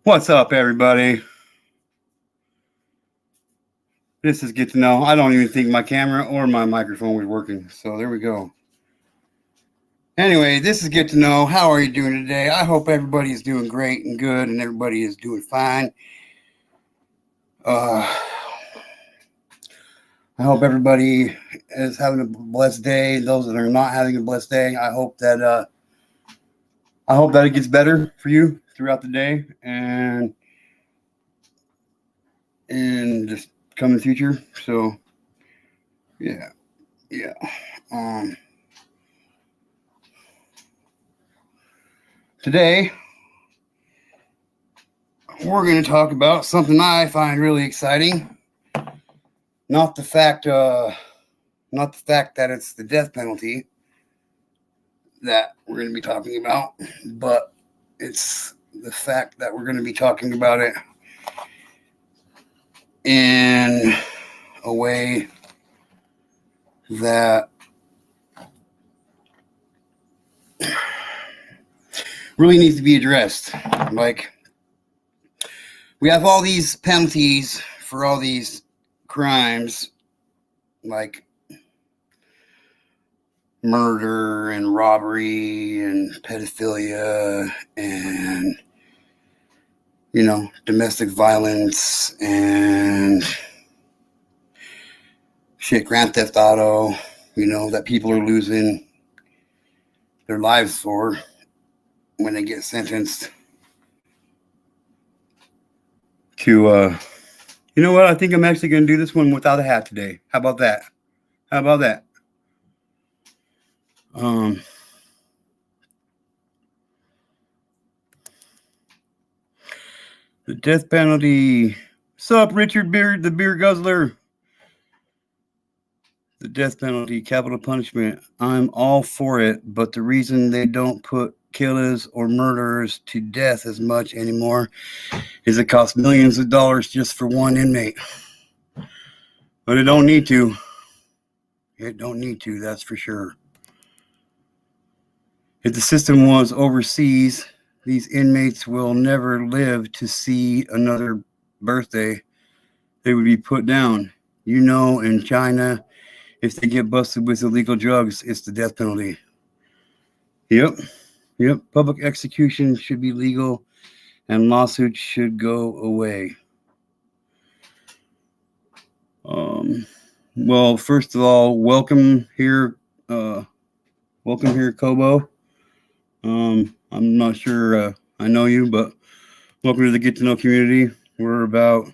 What's up, everybody? This is Get to Know. I don't even think my camera or my microphone was working, so there we go. Anyway, this is Get to Know. How are you doing today? I hope everybody is doing great and good, and everybody is doing fine. Uh, I hope everybody is having a blessed day. Those that are not having a blessed day, I hope that it gets better for you throughout the day and just come in the future. So yeah, yeah. Um, Today we're going to talk about something I find really exciting. Not the fact, not the fact that it's the death penalty that we're going to be talking about, but it's the fact that we're going to be talking about it in a way that really needs to be addressed. Like, we have all these penalties for all these crimes, like murder and robbery and pedophilia and domestic violence and shit, Grand Theft Auto, that people are losing their lives for when they get sentenced to, you know what? I think I'm actually going to do this one without a hat today. How about that? How about that? The death penalty. Sup, Richard Beard, the beer guzzler? The death penalty, capital punishment. I'm all for it, but the reason they don't put killers or murderers to death as much anymore is it costs millions of dollars just for one inmate. But it don't need to. It don't need to, that's for sure. If the system was overseas, these inmates will never live to see another birthday. They would be put down. In China, if they get busted with illegal drugs, it's the death penalty. Yep. Public execution should be legal and lawsuits should go away. Well, first of all, welcome here, Kobo. I'm not sure I know you, but welcome to the Get to Know community. We're about,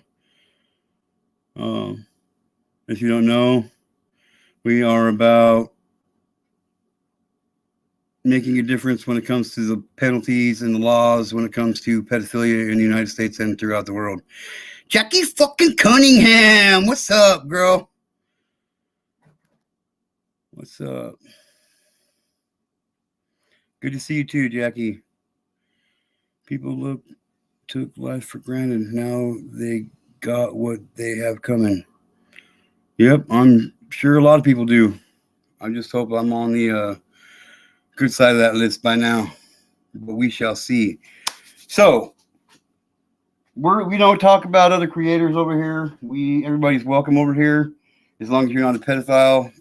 if you don't know, we are about making a difference when it comes to the penalties and the laws when it comes to pedophilia in the United States and throughout the world. Jackie fucking Cunningham, what's up, girl? What's up? Good to see you too, Jackie. People took life for granted. Now they got what they have coming. Yep, I'm sure a lot of people do. I just hope I'm on the good side of that list by now. But we shall see. So we don't talk about other creators over here. Everybody's welcome over here, as long as you're not a pedophile.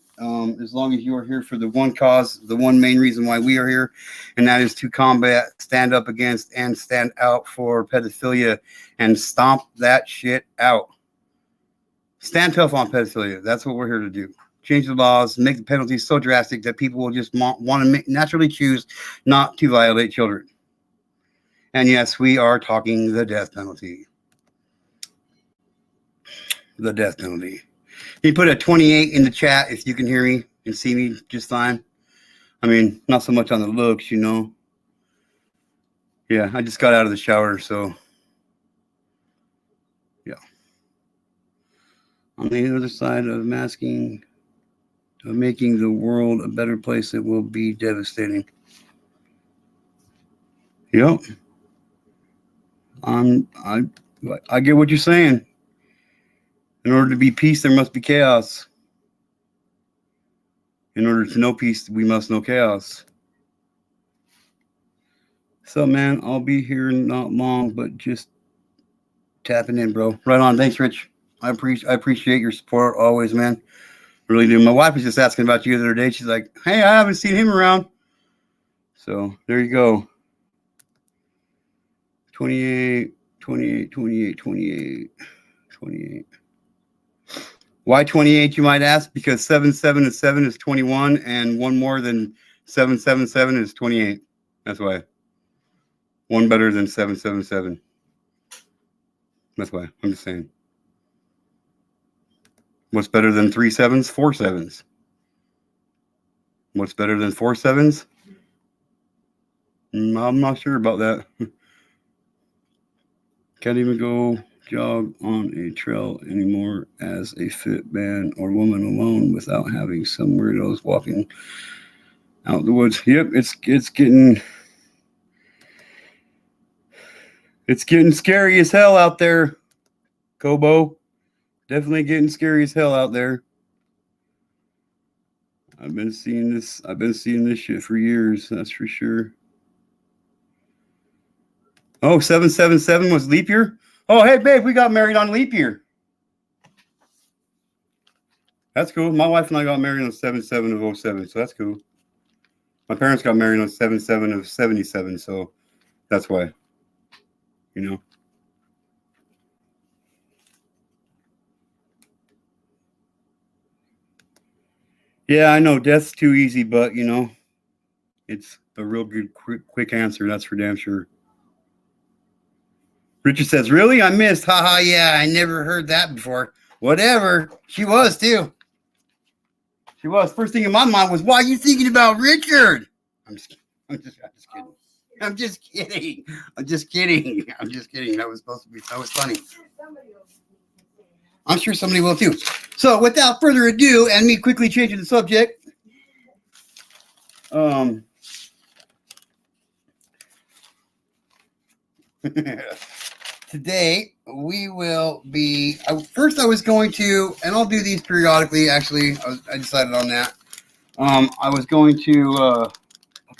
As long as you are here for the one cause, the one main reason why we are here, and that is to combat, stand up against, and stand out for pedophilia and stomp that shit out. Stand tough on pedophilia. That's what we're here to do. Change the laws, make the penalties so drastic that people will just want to naturally choose not to violate children. And yes, we are talking the death penalty. The death penalty. You put a 28 in the chat if you can hear me and see me just fine. I mean, not so much on the looks, Yeah, I just got out of the shower, so yeah. On the other side of making the world a better place, it will be devastating. Yep. I get what you're saying. In order to be peace, there must be chaos. In order to know peace, we must know chaos. So, man, I'll be here not long, but just tapping in, bro. Right on. Thanks, Rich. I appreciate your support always, man. Really do. My wife was just asking about you the other day. She's like, "Hey, I haven't seen him around." So there you go. 28, 28, 28, 28, 28. Why 28, you might ask? Because 7, 7, and 7 is 21, and one more than 7, 7, 7 is 28. That's why. One better than 7, 7, 7. That's why. I'm just saying. What's better than 3 sevens? 4 sevens. What's better than 4 sevens? I'm not sure about that. Can't even go jog on a trail anymore as a fit man or woman alone without having some weirdos walking out the woods. Yep, it's getting scary as hell out there, Kobo. Definitely getting scary as hell out there. I've been seeing this shit for years, that's for sure. Oh, 777 was leap year? Oh, hey, babe, we got married on leap year. That's cool. My wife and I got married on 7/7 of 07, so that's cool. My parents got married on 7/7 of 77, so that's why. You know. Yeah, I know death's too easy, but you know, it's a real good quick answer. That's for damn sure. Richard says, "Really? I missed. Haha, yeah, I never heard that before. Whatever. She was too. She was. First thing in my mind was, why are you thinking about Richard? I'm just kidding. I'm just kidding. That was supposed to be. That was funny. I'm sure somebody will too. So, without further ado, and me quickly changing the subject, today we will be. First, I was going to, and I'll do these periodically. Actually, I decided on that. I was going to. Okay,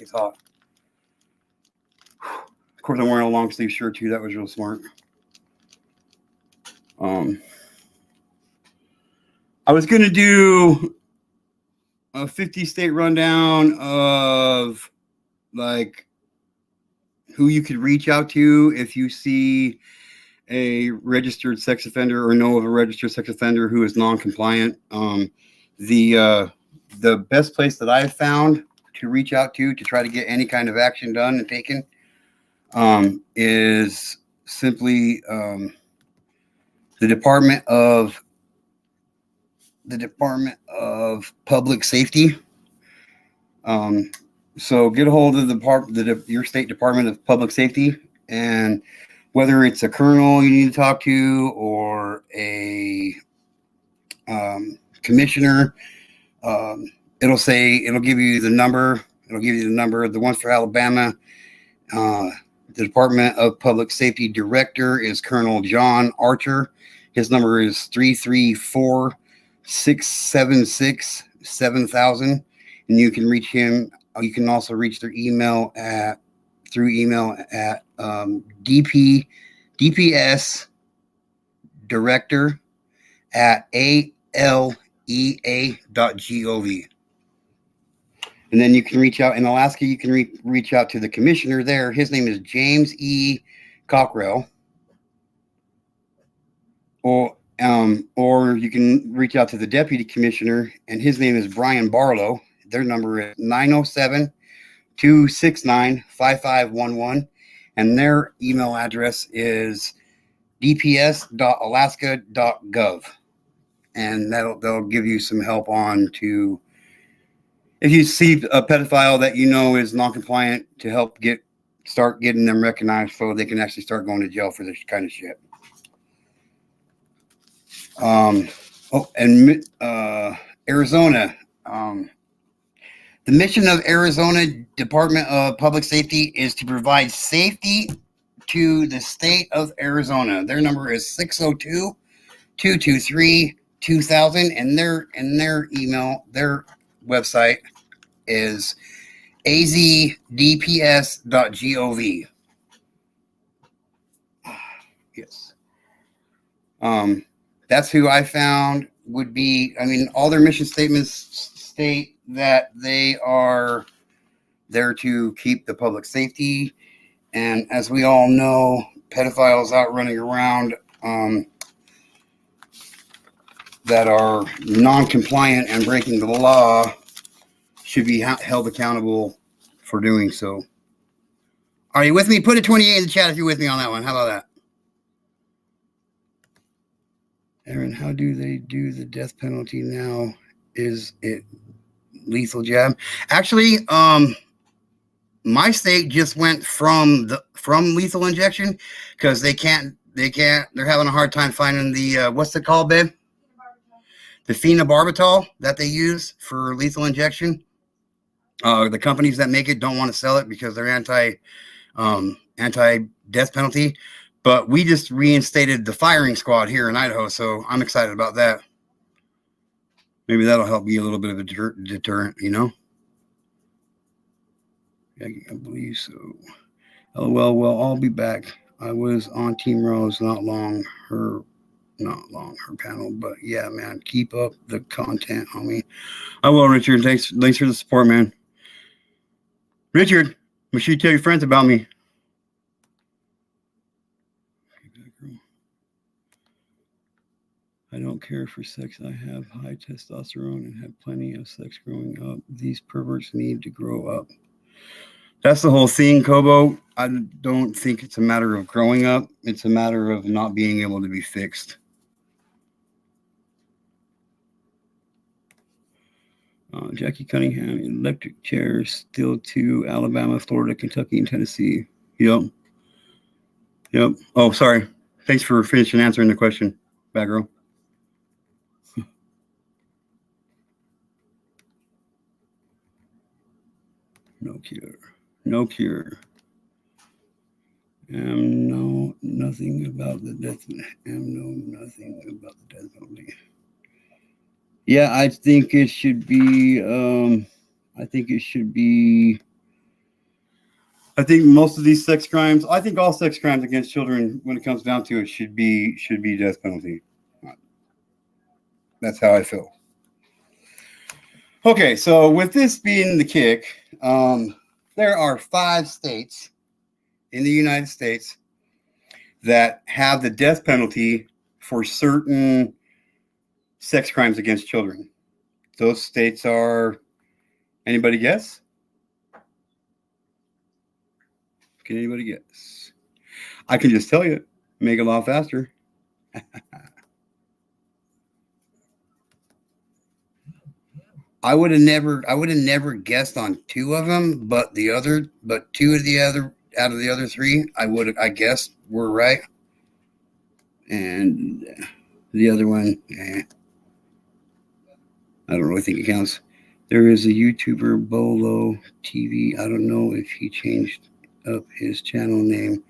it's hot. Of course, I'm wearing a long sleeve shirt too. That was real smart. I was going to do a 50 state rundown of like who you could reach out to if you see a registered sex offender or know of a registered sex offender who is non-compliant. The best place that I've found to reach out to try to get any kind of action done and taken is simply the Department of Public Safety. So get a hold of your state Department of Public Safety, and whether it's a colonel you need to talk to or a commissioner, it'll give you the number. It'll give you the number. The one for Alabama, the Department of Public Safety Director is Colonel John Archer. His number is 334-676-7000, and you can reach him. You can also reach their email at DPS director at alea.gov. And then you can reach out in Alaska. You can reach out to the commissioner there. His name is James E. Cockrell. Or you can reach out to the deputy commissioner, and his name is Brian Barlow. Their number is 907-269-5511, and their email address is dps.alaska.gov. And they'll give you some help on to, if you see a pedophile that you know is non-compliant, to help start getting them recognized so they can actually start going to jail for this kind of shit. Arizona. The mission of Arizona Department of Public Safety is to provide safety to the state of Arizona. Their number is 602-223-2000, and their email, their website is azdps.gov. Yes. That's who I found would be, I mean, all their mission statements state that they are there to keep the public safety. And as we all know, pedophiles out running around that are non-compliant and breaking the law should be held accountable for doing so. Are you with me? Put a 28 in the chat if you're with me on that one. How about that? Aaron, how do they do the death penalty now? Is it lethal jab? Actually, my state just went from lethal injection because they're having a hard time finding the what's it called, babe? The phenobarbital that they use for lethal injection. The companies that make it don't want to sell it because they're anti death penalty. But we just reinstated the firing squad here in Idaho, so I'm excited about that. Maybe that'll help be a little bit of a deterrent, you know? I believe so. LOL, well, I'll be back. I was on Team Rose not long her panel, but yeah, man, keep up the content, homie. I will, Richard. Thanks for the support, man. Richard, make sure you tell your friends about me. I don't care for sex. I have high testosterone and had plenty of sex growing up. These perverts need to grow up. That's the whole thing, Kobo. I don't think it's a matter of growing up. It's a matter of not being able to be fixed. Jackie Cunningham, electric chairs, still to Alabama, Florida, Kentucky, and Tennessee. Yep. Oh, sorry. Thanks for finishing answering the question, Batgirl. No cure. Nothing about the death penalty. Yeah, I think it should be. I think most of these sex crimes. I think all sex crimes against children, when it comes down to it, should be death penalty. That's how I feel. Okay, so with this being the kick, there are 5 states in the United States that have the death penalty for certain sex crimes against children. Those states are, anybody guess? Can anybody guess? I can just tell you, make it a lot faster. I would have never guessed on 2 of them, but 2 of the other 3, I guessed were right. And the other one, I don't really think it counts. There is a YouTuber, Bolo TV. I don't know if he changed up his channel name.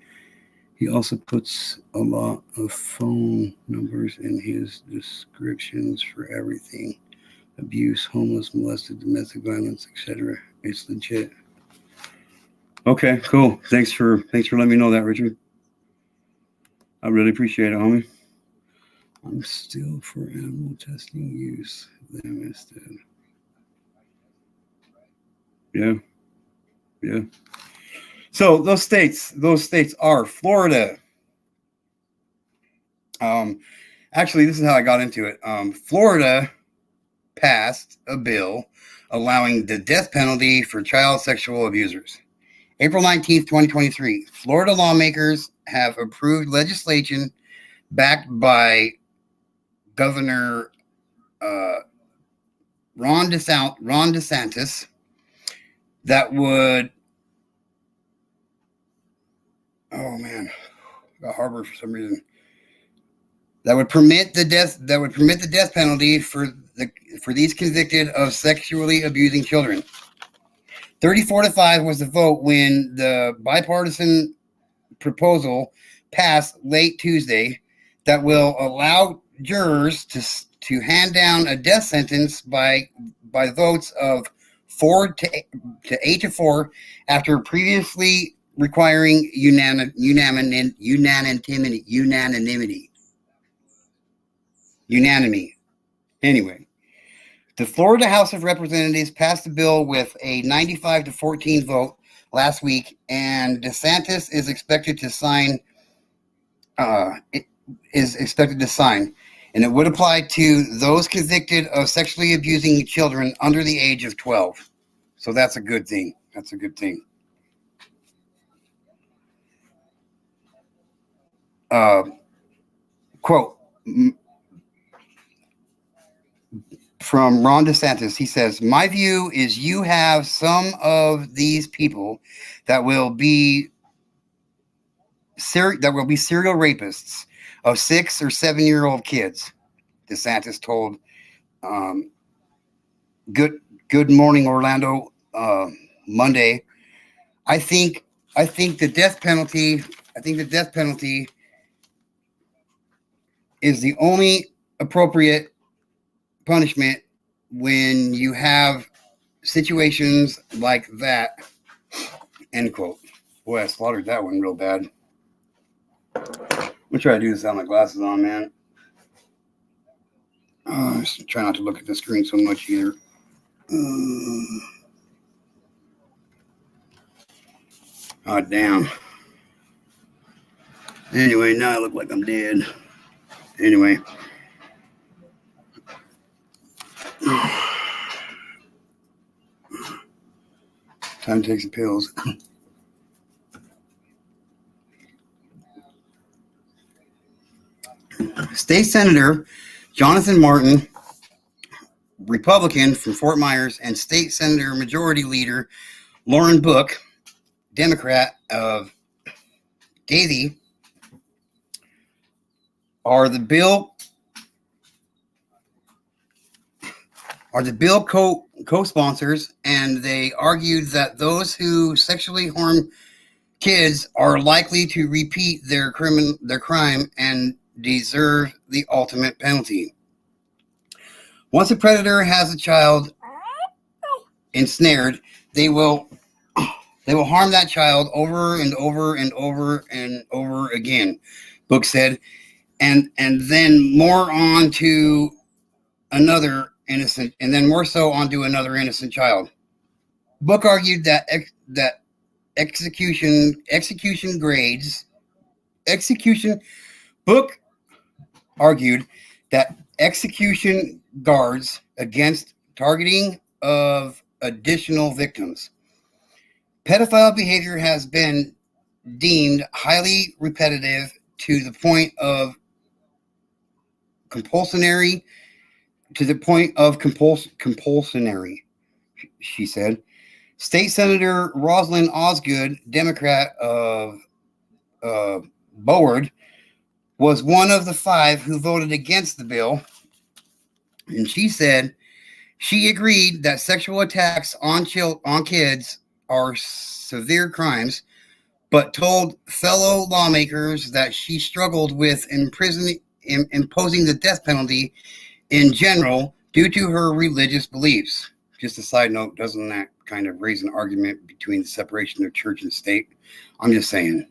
He also puts a lot of phone numbers in his descriptions for everything. Abuse, homeless, molested, domestic violence, etc. It's legit. Okay, cool. Thanks for letting me know that, Richard. I really appreciate it, homie. I'm still for animal testing use them instead. Yeah. So those states are Florida. Actually, this is how I got into it. Florida passed a bill allowing the death penalty for child sexual abusers. April 19th, 2023, Florida lawmakers have approved legislation backed by Governor Ron DeSantis that would, got Harbor for some reason, that would permit the death penalty for these convicted of sexually abusing children. 34-5 was the vote when the bipartisan proposal passed late Tuesday that will allow jurors to hand down a death sentence by votes of 8 to 4 after previously requiring unanimity. Unanimity. Anyway, the Florida House of Representatives passed the bill with a 95-14 vote last week, and DeSantis is expected to sign. And it would apply to those convicted of sexually abusing children under the age of 12. So that's a good thing. That's a good thing. Quote from Ron DeSantis. He says, "My view is you have some of these people that will be serial rapists of 6 or 7-year-old kids," DeSantis told Good Morning Orlando Monday. I think the death penalty is the only appropriate punishment when you have situations like that. End quote. Boy, I slaughtered that one real bad. I'm gonna try to do this without my glasses on, man. Just try not to look at the screen so much either. Oh, damn. Anyway, now I look like I'm dead. Anyway. Time to take some pills. State Senator Jonathan Martin, Republican from Fort Myers, and State Senator Majority Leader Lauren Book, Democrat of Davie, are the bill co-sponsors, and they argued that those who sexually harm kids are likely to repeat their crime and deserve the ultimate penalty. Once a predator has a child ensnared, they will harm that child over and over and over and over again, Book said, and then more on to another innocent, and then more so onto another innocent child. Book argued that Book argued that execution guards against targeting of additional victims. Pedophile behavior has been deemed highly repetitive to the point of compulsory, she said. State Senator Rosalind Osgood, Democrat of Broward, was one of the 5 who voted against the bill, and she said she agreed that sexual attacks on kids are severe crimes, but told fellow lawmakers that she struggled with imposing the death penalty in general due to her religious beliefs. Just a side note, doesn't that kind of raise an argument between the separation of church and state? I'm just saying.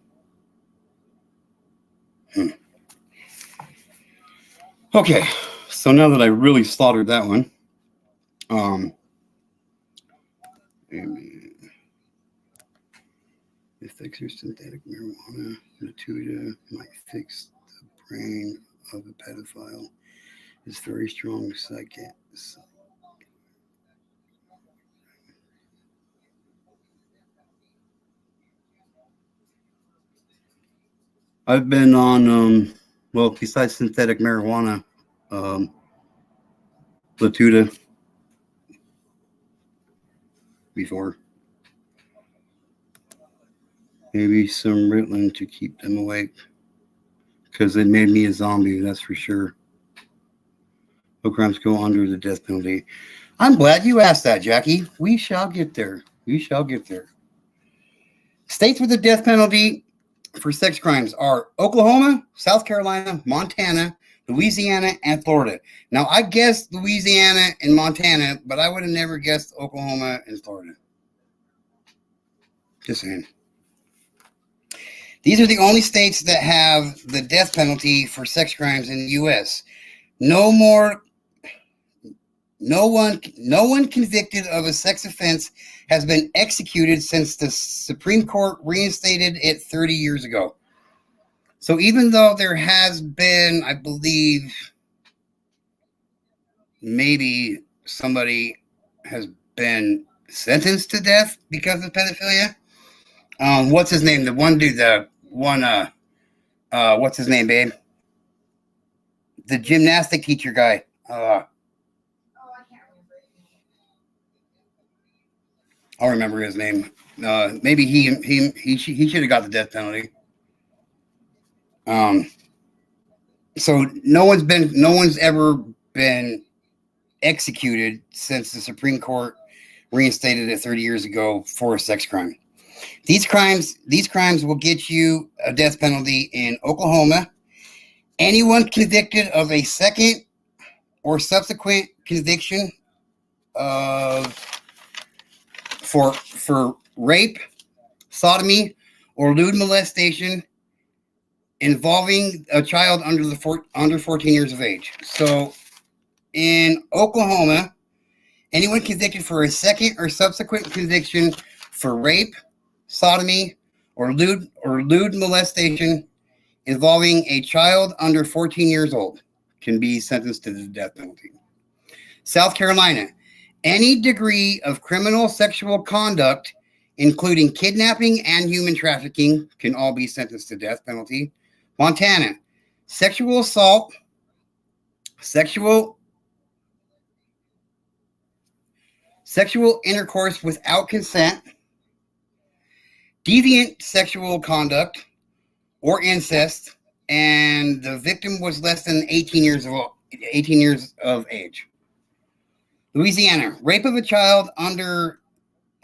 Okay, so now that I really slaughtered that one, if fixer synthetic marijuana Latuda might fix the brain of a pedophile, it's very strong psychic. I've been on, besides synthetic marijuana, Latuda before. Maybe some Ritalin to keep them awake, because it made me a zombie, that's for sure. No crimes go under the death penalty. I'm glad you asked that, Jackie. We shall get there. States with the death penalty for sex crimes are Oklahoma, South Carolina, Montana, Louisiana, and Florida. Now, I guessed Louisiana and Montana, but I would have never guessed Oklahoma and Florida. Just saying. These are the only states that have the death penalty for sex crimes in the U.S. No more. No one convicted of a sex offense has been executed since the Supreme Court reinstated it 30 years ago. So even though there has been, I believe, maybe somebody has been sentenced to death because of pedophilia. What's his name? The one dude, the one, what's his name, babe? The gymnastic teacher guy. I'll remember his name. Maybe he should have got the death penalty. So no one's ever been executed since the Supreme Court reinstated it 30 years ago for a sex crime. These crimes will get you a death penalty in Oklahoma. Anyone convicted of a second or subsequent conviction of for rape, sodomy, or lewd molestation involving a child under 14 years of age. So in Oklahoma, anyone convicted for a second or subsequent conviction for rape, sodomy, or lewd molestation involving a child under 14 years old can be sentenced to the death penalty. South Carolina, any degree of criminal sexual conduct, including kidnapping and human trafficking, can all be sentenced to death penalty. Montana, sexual assault, sexual intercourse without consent, deviant sexual conduct, or incest, and the victim was less than 18 years of age. Louisiana, rape of a child under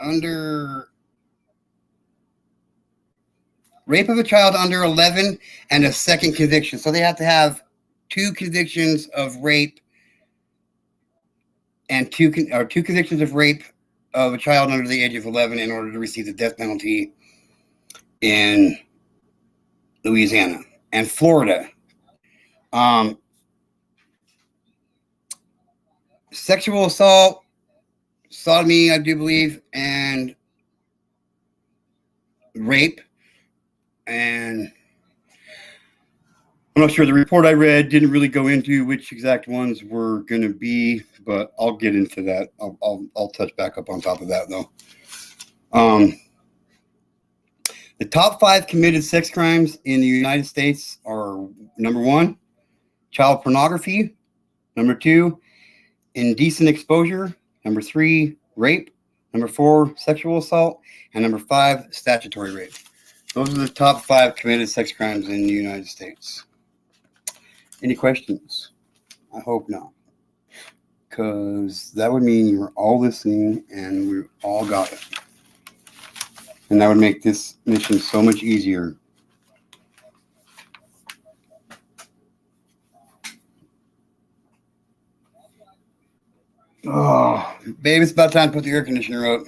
11 and a second conviction. So they have to have 2 convictions of rape and two convictions of rape of a child under the age of 11 in order to receive the death penalty in Louisiana. And Florida, sexual assault, sodomy, I do believe, and rape. And I'm not sure. The report I read didn't really go into which exact ones were going to be, but I'll get into that. I'll touch back up on top of that, though. The top 5 committed sex crimes in the United States are: number 1, child pornography; number 2, indecent exposure; number 3, rape; number 4, sexual assault; and number 5, statutory rape. Those are the top 5 committed sex crimes in the United States. Any questions? I hope not, because that would mean you were all listening and we all got it. And that would make this mission so much easier. Oh, babe, it's about time to put the air conditioner up.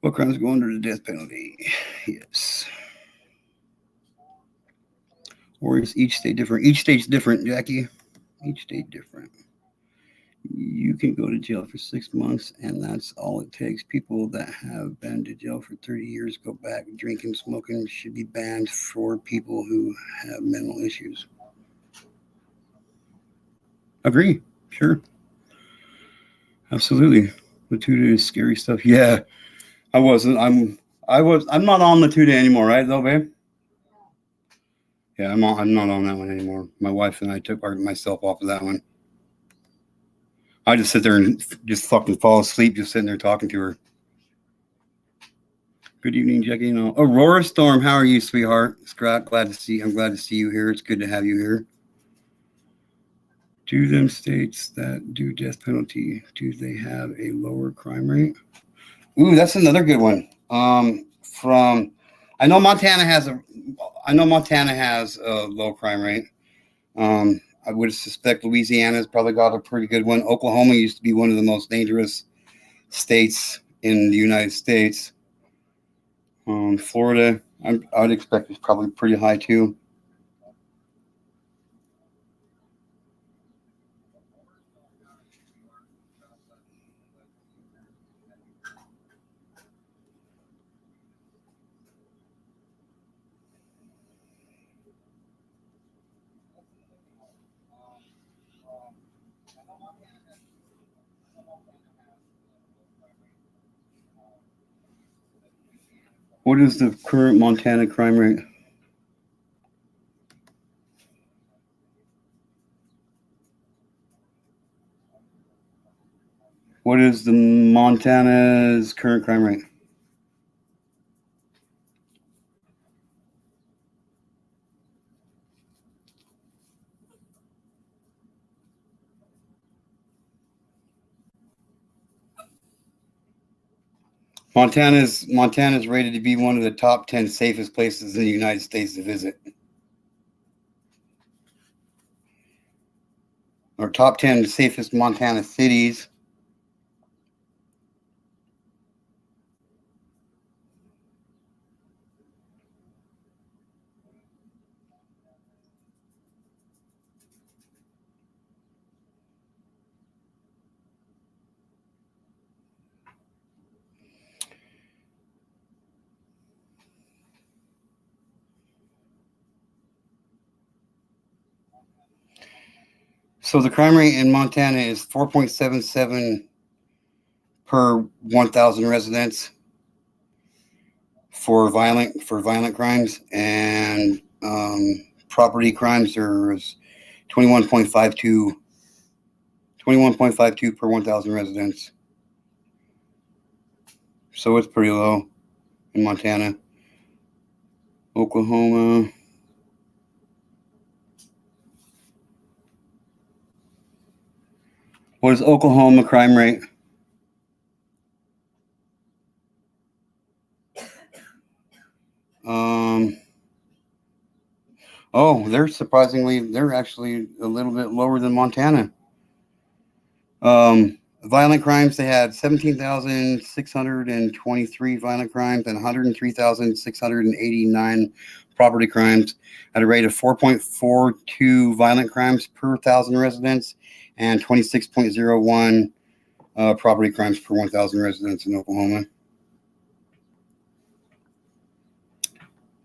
What crimes go under the death penalty? Yes. Or is each state different? Each state's different, Jackie. Each state different. You can go to jail for 6 months, and that's all it takes. People that have been to jail for 30 years go back. Drinking, smoking should be banned for people who have mental issues. Agree. Sure. Absolutely. Latuda is scary stuff. Yeah. I'm not on Latuda anymore, right, though, babe? Yeah, I'm not on that one anymore. My wife and I took myself off of that one. I just sit there and just fucking fall asleep just sitting there talking to her. Good evening, Jackie. Aurora Storm, how are you, sweetheart? I'm glad to see you here. It's good to have you here. Do them states that do death penalty, do they have a lower crime rate? Ooh, that's another good one. I know Montana has a low crime rate. I would suspect Louisiana's probably got a pretty good one. Oklahoma used to be one of the most dangerous states in the United States. Florida, I would expect is probably pretty high too. What is the current Montana crime rate? What is the Montana's current crime rate? Montana's rated to be one of the top 10 safest places in the United States to visit. Or top 10 safest Montana cities. So the crime rate in Montana is 4.77 per 1,000 residents for violent crimes, and property crimes are 21.52 per 1,000 residents. So it's pretty low in Montana. Oklahoma. What is Oklahoma crime rate? They're actually a little bit lower than Montana. Violent crimes, they had 17,623 violent crimes and 103,689 property crimes at a rate of 4.42 violent crimes per 1,000 residents and 26.01 property crimes per 1,000 residents in Oklahoma.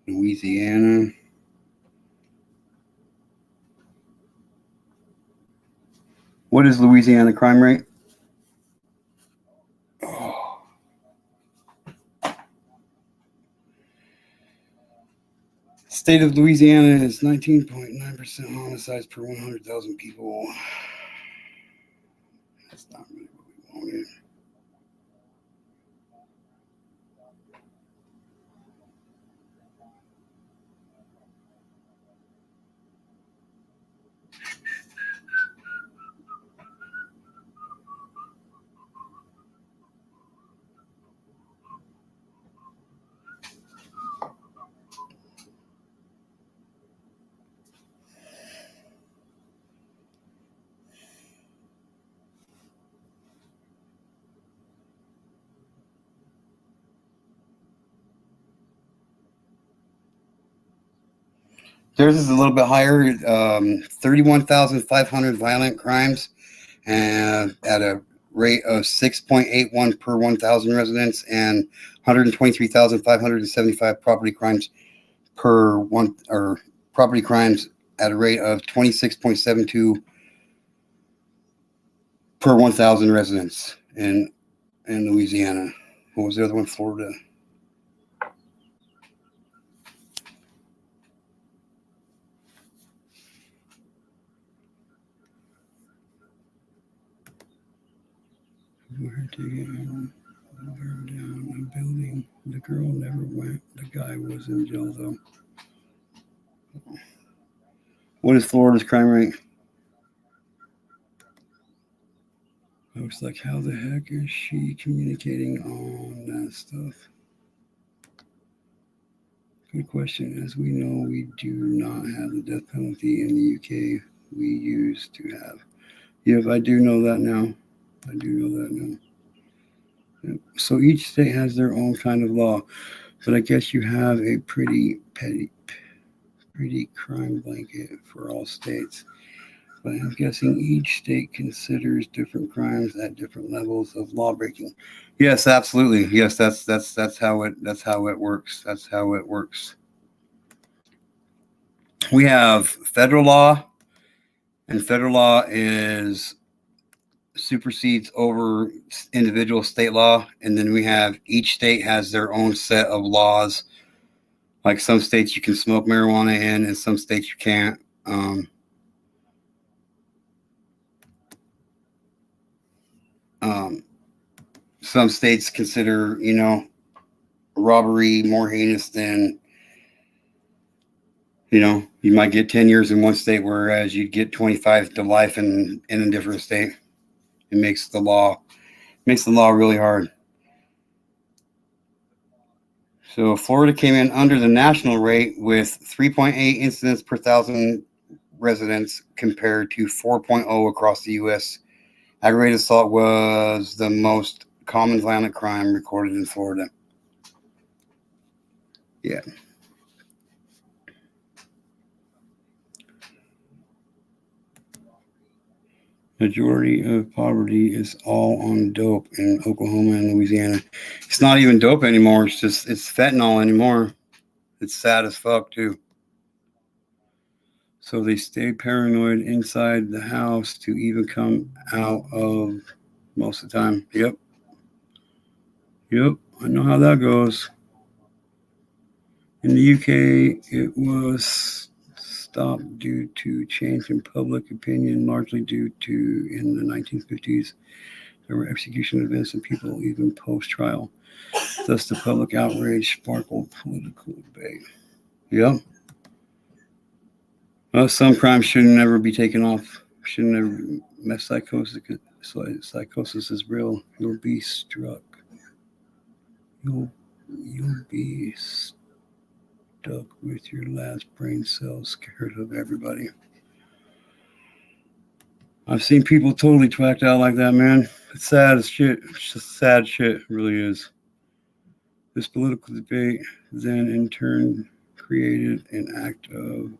Louisiana. What is Louisiana crime rate? State of Louisiana is 19.9% homicides per 100,000 people. That's not really what we wanted. Theirs is a little bit higher, 31,500 violent crimes, and at a rate of 6.81 per 1,000 residents, and 123,575 property crimes property crimes at a rate of 26.72 per 1,000 residents in Louisiana. What was the other one? Florida. Where to get down a building. The girl never went. The guy was in jail though. What is Florida's crime rate? I was like, how the heck is she communicating on that stuff? Good question. As we know, we do not have the death penalty in the UK. We used to have. Yep, I do know that now. Yep. So each state has their own kind of law, but I guess you have a pretty crime blanket for all states. But I'm guessing each state considers different crimes at different levels of law breaking. Yes, absolutely. Yes, that's how it works. That's how it works. We have federal law, and federal law is supersedes over individual state law, and then we have each state has their own set of laws. Like some states you can smoke marijuana in, and some states you can't. Some states consider, robbery more heinous than, you might get 10 years in one state, whereas you'd get 25 to life in a different state. It makes the law really hard. So Florida came in under the national rate with 3.8 incidents per thousand residents compared to 4.0 across the U.S. Aggravated assault was the most common violent crime recorded in Florida. Yeah. Majority of poverty is all on dope in Oklahoma and Louisiana. It's not even dope anymore. It's fentanyl anymore. It's sad as fuck too. So they stay paranoid inside the house to even come out of most of the time. Yep. I know how that goes. In the UK, it was stopped due to change in public opinion, largely due to in the 1950s there were execution events and people even post-trial. Thus, the public outrage sparkled political debate. Yep. Well, some crimes should never be taken off. Should never. Mass psychosis. Psychosis is real. You'll be struck. You'll be stuck with your last brain cells, scared of everybody. I've seen people totally twacked out like that, man. It's sad as shit. It's just sad shit. It really is. This political debate then in turn created an act of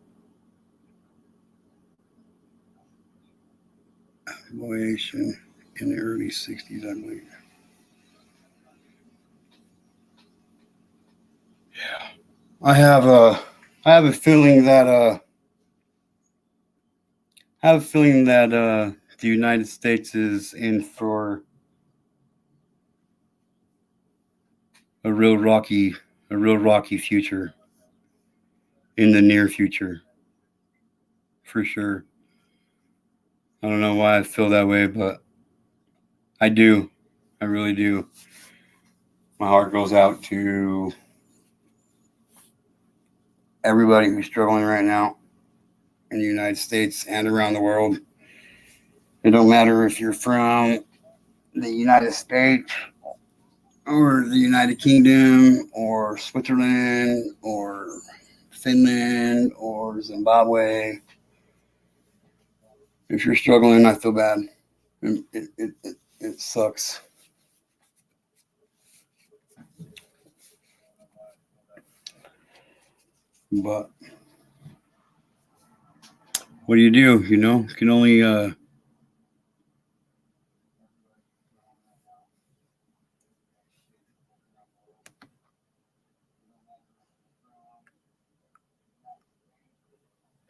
abomination in the early 60s, I believe. Yeah. I have a feeling that the United States is in for a real rocky future in the near future, for sure. I don't know why I feel that way, but I do. I really do. My heart goes out to everybody who's struggling right now in the United States and around the world. It don't matter if you're from the United States or the United Kingdom or Switzerland or Finland or Zimbabwe. If you're struggling, I feel bad. It sucks. But what do? You can only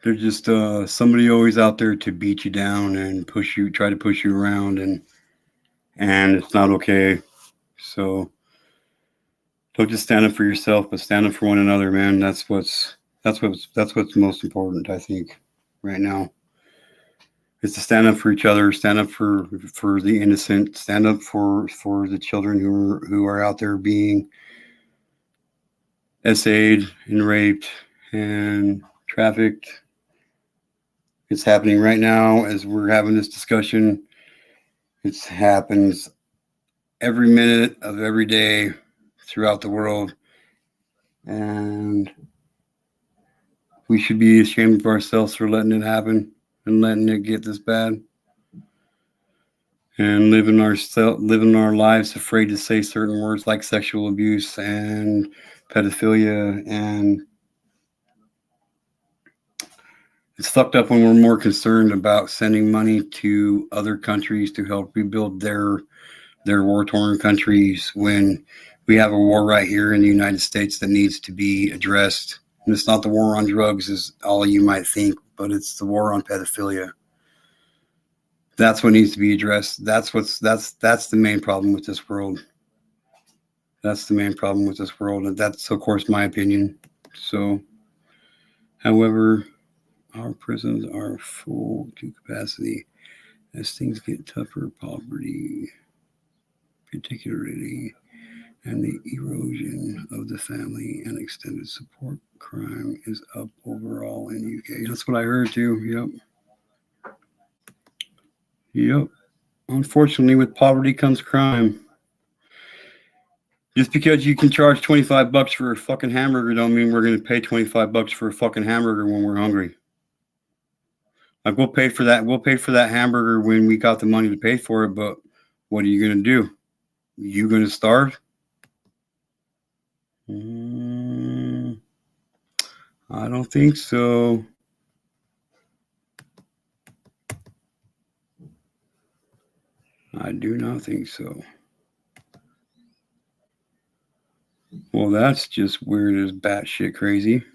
there's just somebody always out there to beat you down and try to push you around, and it's not okay. So don't just stand up for yourself, but stand up for one another, man. That's what's most important, I think, right now. Is to stand up for each other, stand up for the innocent, stand up for the children who are out there being essayed and raped and trafficked. It's happening right now as we're having this discussion. It happens every minute of every day throughout the world. And we should be ashamed of ourselves for letting it happen and letting it get this bad. And living our lives afraid to say certain words like sexual abuse and pedophilia. And it's fucked up when we're more concerned about sending money to other countries to help rebuild their war-torn countries when we have a war right here in the United States that needs to be addressed. And it's not the war on drugs as all you might think, but it's the war on pedophilia. That's what needs to be addressed. That's the main problem with this world. That's the main problem with this world, and that's of course my opinion. So, however, our prisons are full to capacity. As things get tougher, poverty, particularly, and the erosion of the family and extended support, crime is up overall in UK. That's what I heard too. Yep. Unfortunately, with poverty comes crime. Just because you can charge $25 for a fucking hamburger don't mean we're going to pay $25 for a fucking hamburger when we're hungry. Like we'll pay for that. We'll pay for that hamburger when we got the money to pay for it. But what are you going to do? You going to starve? I don't think so. I do not think so. Well, that's just weird as batshit crazy.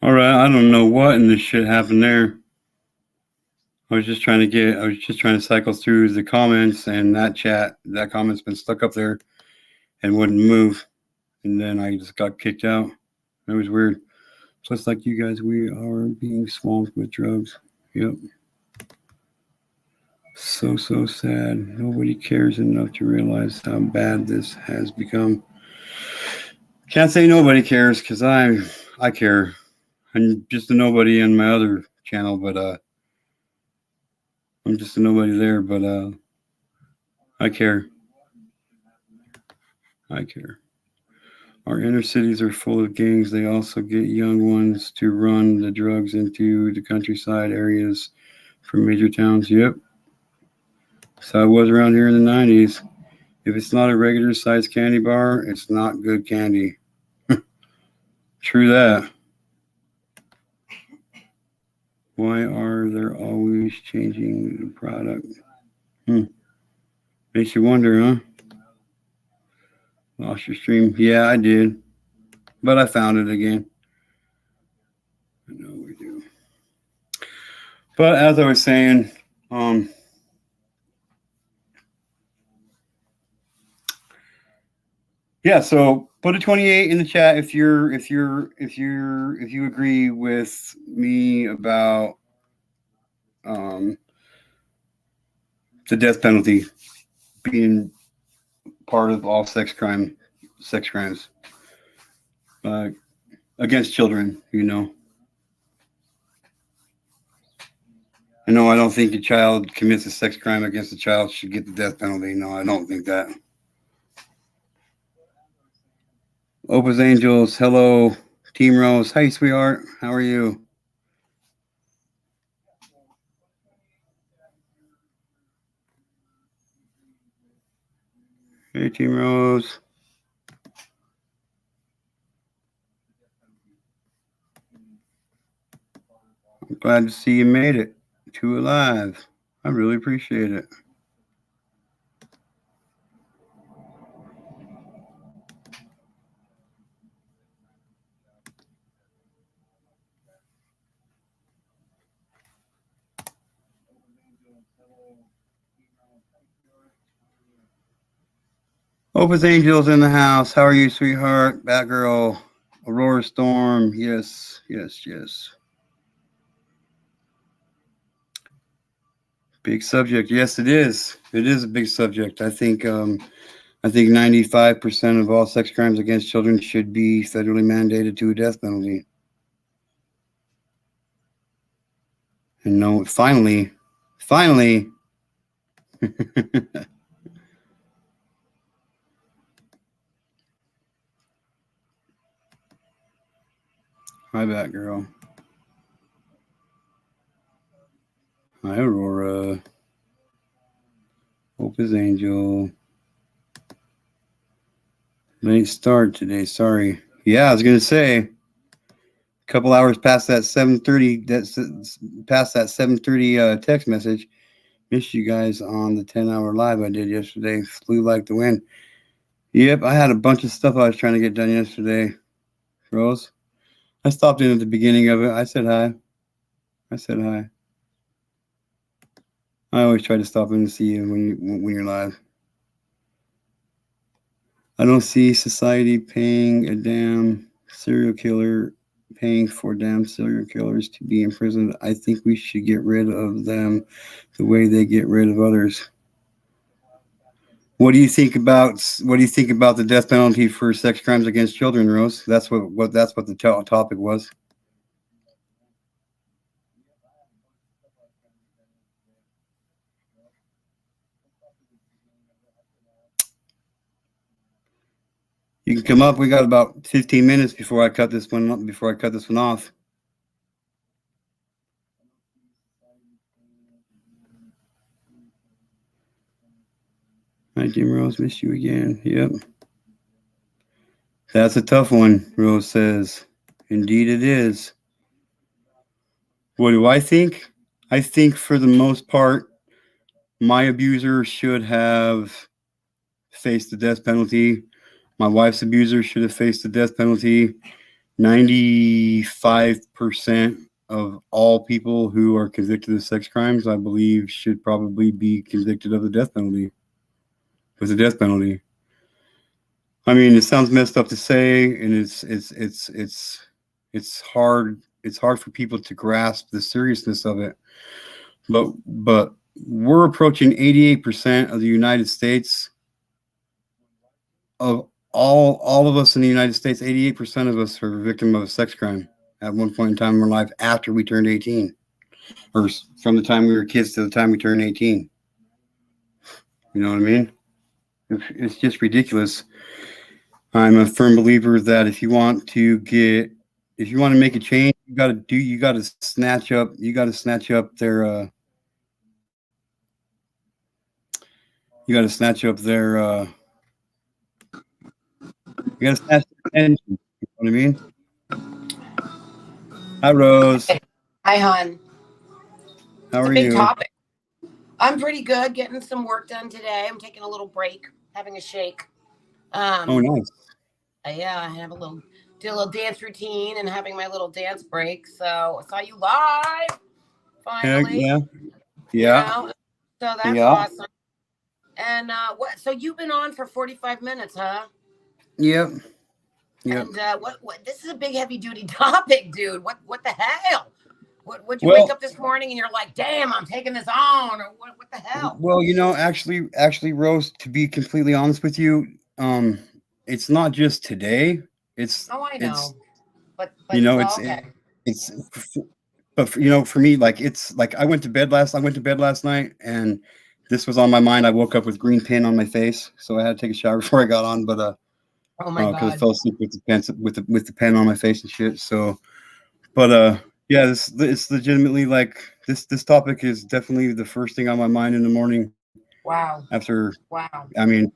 All right, I don't know what in this shit happened there. I was just trying to cycle through the comments, and that comment's been stuck up there and wouldn't move. And then I just got kicked out. It was weird. Just like you guys, we are being swamped with drugs. Yep. So sad. Nobody cares enough to realize how bad this has become. Can't say nobody cares because I care. I'm just a nobody in my other channel, but I'm just a nobody there, but I care. I care. Our inner cities are full of gangs. They also get young ones to run the drugs into the countryside areas from major towns. Yep. So it was around here in the 90s. If it's not a regular sized candy bar, it's not good candy. True that. Why are they always changing the product? Makes you wonder, huh? Lost your stream. Yeah, I did. But I found it again. I know we do. But as I was saying, yeah, so put a 28 in the chat if you agree with me about the death penalty being part of all sex crimes against children, No, I don't think a child commits a sex crime against a child should get the death penalty. No, I don't think that. Opus Angels, hello. Team Rose, hey, sweetheart. How are you? Hey, Team Rose. I'm glad to see you made it to alive. I really appreciate it. Opus Angels in the house. How are you, sweetheart? Batgirl. Aurora Storm. Yes, yes, yes. Big subject. Yes, it is. It is a big subject. I think 95% of all sex crimes against children should be federally mandated to a death penalty. And no, finally. Hi, Batgirl. Hi, Aurora. Hope is Angel. Late start today. Sorry. Yeah, I was gonna say a couple hours past that 7:30. That's past that 7:30 text message. Missed you guys on the 10-hour live I did yesterday. Flew like the wind. Yep, I had a bunch of stuff I was trying to get done yesterday. Rose, I stopped in at the beginning of it. I said hi. I always try to stop in and see you when you're live. I don't see society paying for damn serial killers to be imprisoned. I think we should get rid of them the way they get rid of others. What do you think about the death penalty for sex crimes against children, Rose? That's what the topic was. You can come up. We got about 15 minutes before I cut this one off. Hi, Jim Rose. Miss you again. Yep. That's a tough one, Rose says. Indeed it is. What do I think? I think for the most part, my abuser should have faced the death penalty. My wife's abuser should have faced the death penalty. 95% of all people who are convicted of sex crimes, I believe, should probably be convicted of the death penalty. With the death penalty. I mean, it sounds messed up to say, and it's hard. It's hard for people to grasp the seriousness of it. But we're approaching 88% of the United States. Of all of us in the United States, 88% of us are a victim of a sex crime at one point in time in our life after we turned 18, or from the time we were kids to the time we turned 18. You know what I mean? It's just ridiculous. I'm a firm believer that if you want to make a change, you got to snatch up their you got to snatch their you got to snatch their attention. You know what I mean? Hi, Rose. Hi, hon. How are you? It's a big you? topic. I'm pretty good. Getting some work done today. I'm taking a little break, having a shake. Oh, nice. Yeah, I have did a little dance routine and having my little dance break. So I saw you live. Finally. Yeah. You know? So that's awesome. And what? So you've been on for 45 minutes, huh? Yep. And what? This is a big, heavy duty topic, dude. What the hell? Would you wake up this morning and you're like, damn, I'm taking this on, or what the hell? Well, actually, Rose, to be completely honest with you, it's not just today. I know. But for me, like, it's like I went to bed last night and this was on my mind. I woke up with green paint on my face, so I had to take a shower before I got on, but oh my God, because I fell asleep with the pen on my face and shit. So, but yeah, it's legitimately like this topic is definitely the first thing on my mind in the morning. Wow. I mean,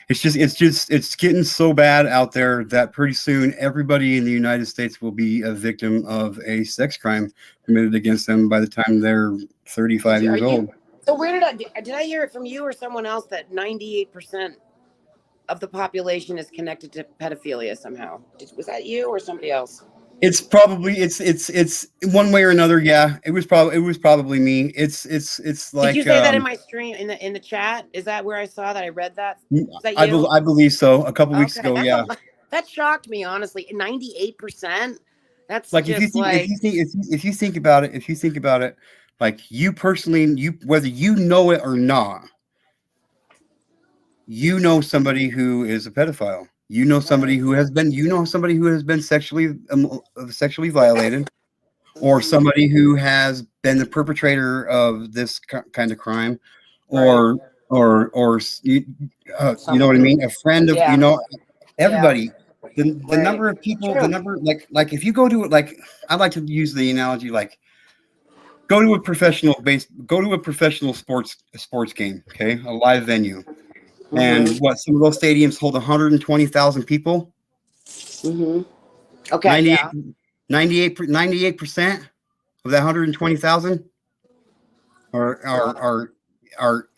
it's getting so bad out there that pretty soon everybody in the United States will be a victim of a sex crime committed against them by the time they're 35 years old. So where did I hear it from you or someone else that 98% of the population is connected to pedophilia somehow? Was that you or somebody else? It's probably it's one way or another. Yeah, it was probably me. It's like. Did you say that in my stream in the chat? Is that where I saw that? I read that. Is that you? I believe so. A couple weeks ago, yeah. That shocked me, honestly. 98%. That's like just if you think about it, like you personally, whether you know it or not, you know somebody who is a pedophile. You know somebody who has been sexually violated, or somebody who has been the perpetrator of this kind of crime, or you know what I mean? A friend of, everybody. The number of people, like if you go to it, like I like to use the analogy, like go to a professional sports game, okay, a live venue. And some of those stadiums hold 120,000 people. Mm-hmm. Okay. 98% of that 120,000 are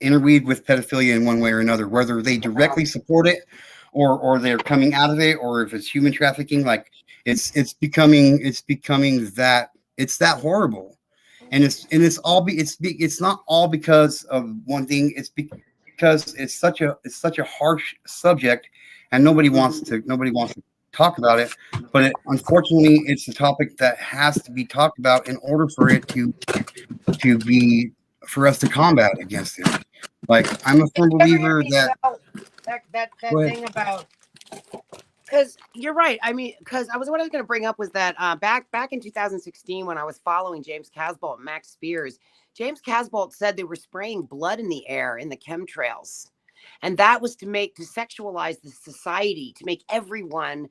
interweaved with pedophilia in one way or another, whether they directly support it or they're coming out of it, or if it's human trafficking. Like it's becoming that horrible, and it's not all because of one thing. It's because it's such a harsh subject, and nobody wants to talk about it. But unfortunately, it's a topic that has to be talked about in order for it for us to combat against it. Like I'm a firm believer that thing about, because you're right. I mean, what I was going to bring up was that back in 2016, when I was following James Casbolt and Max Spears, James Casbolt said they were spraying blood in the air in the chemtrails. And that was to sexualize the society, to make everyone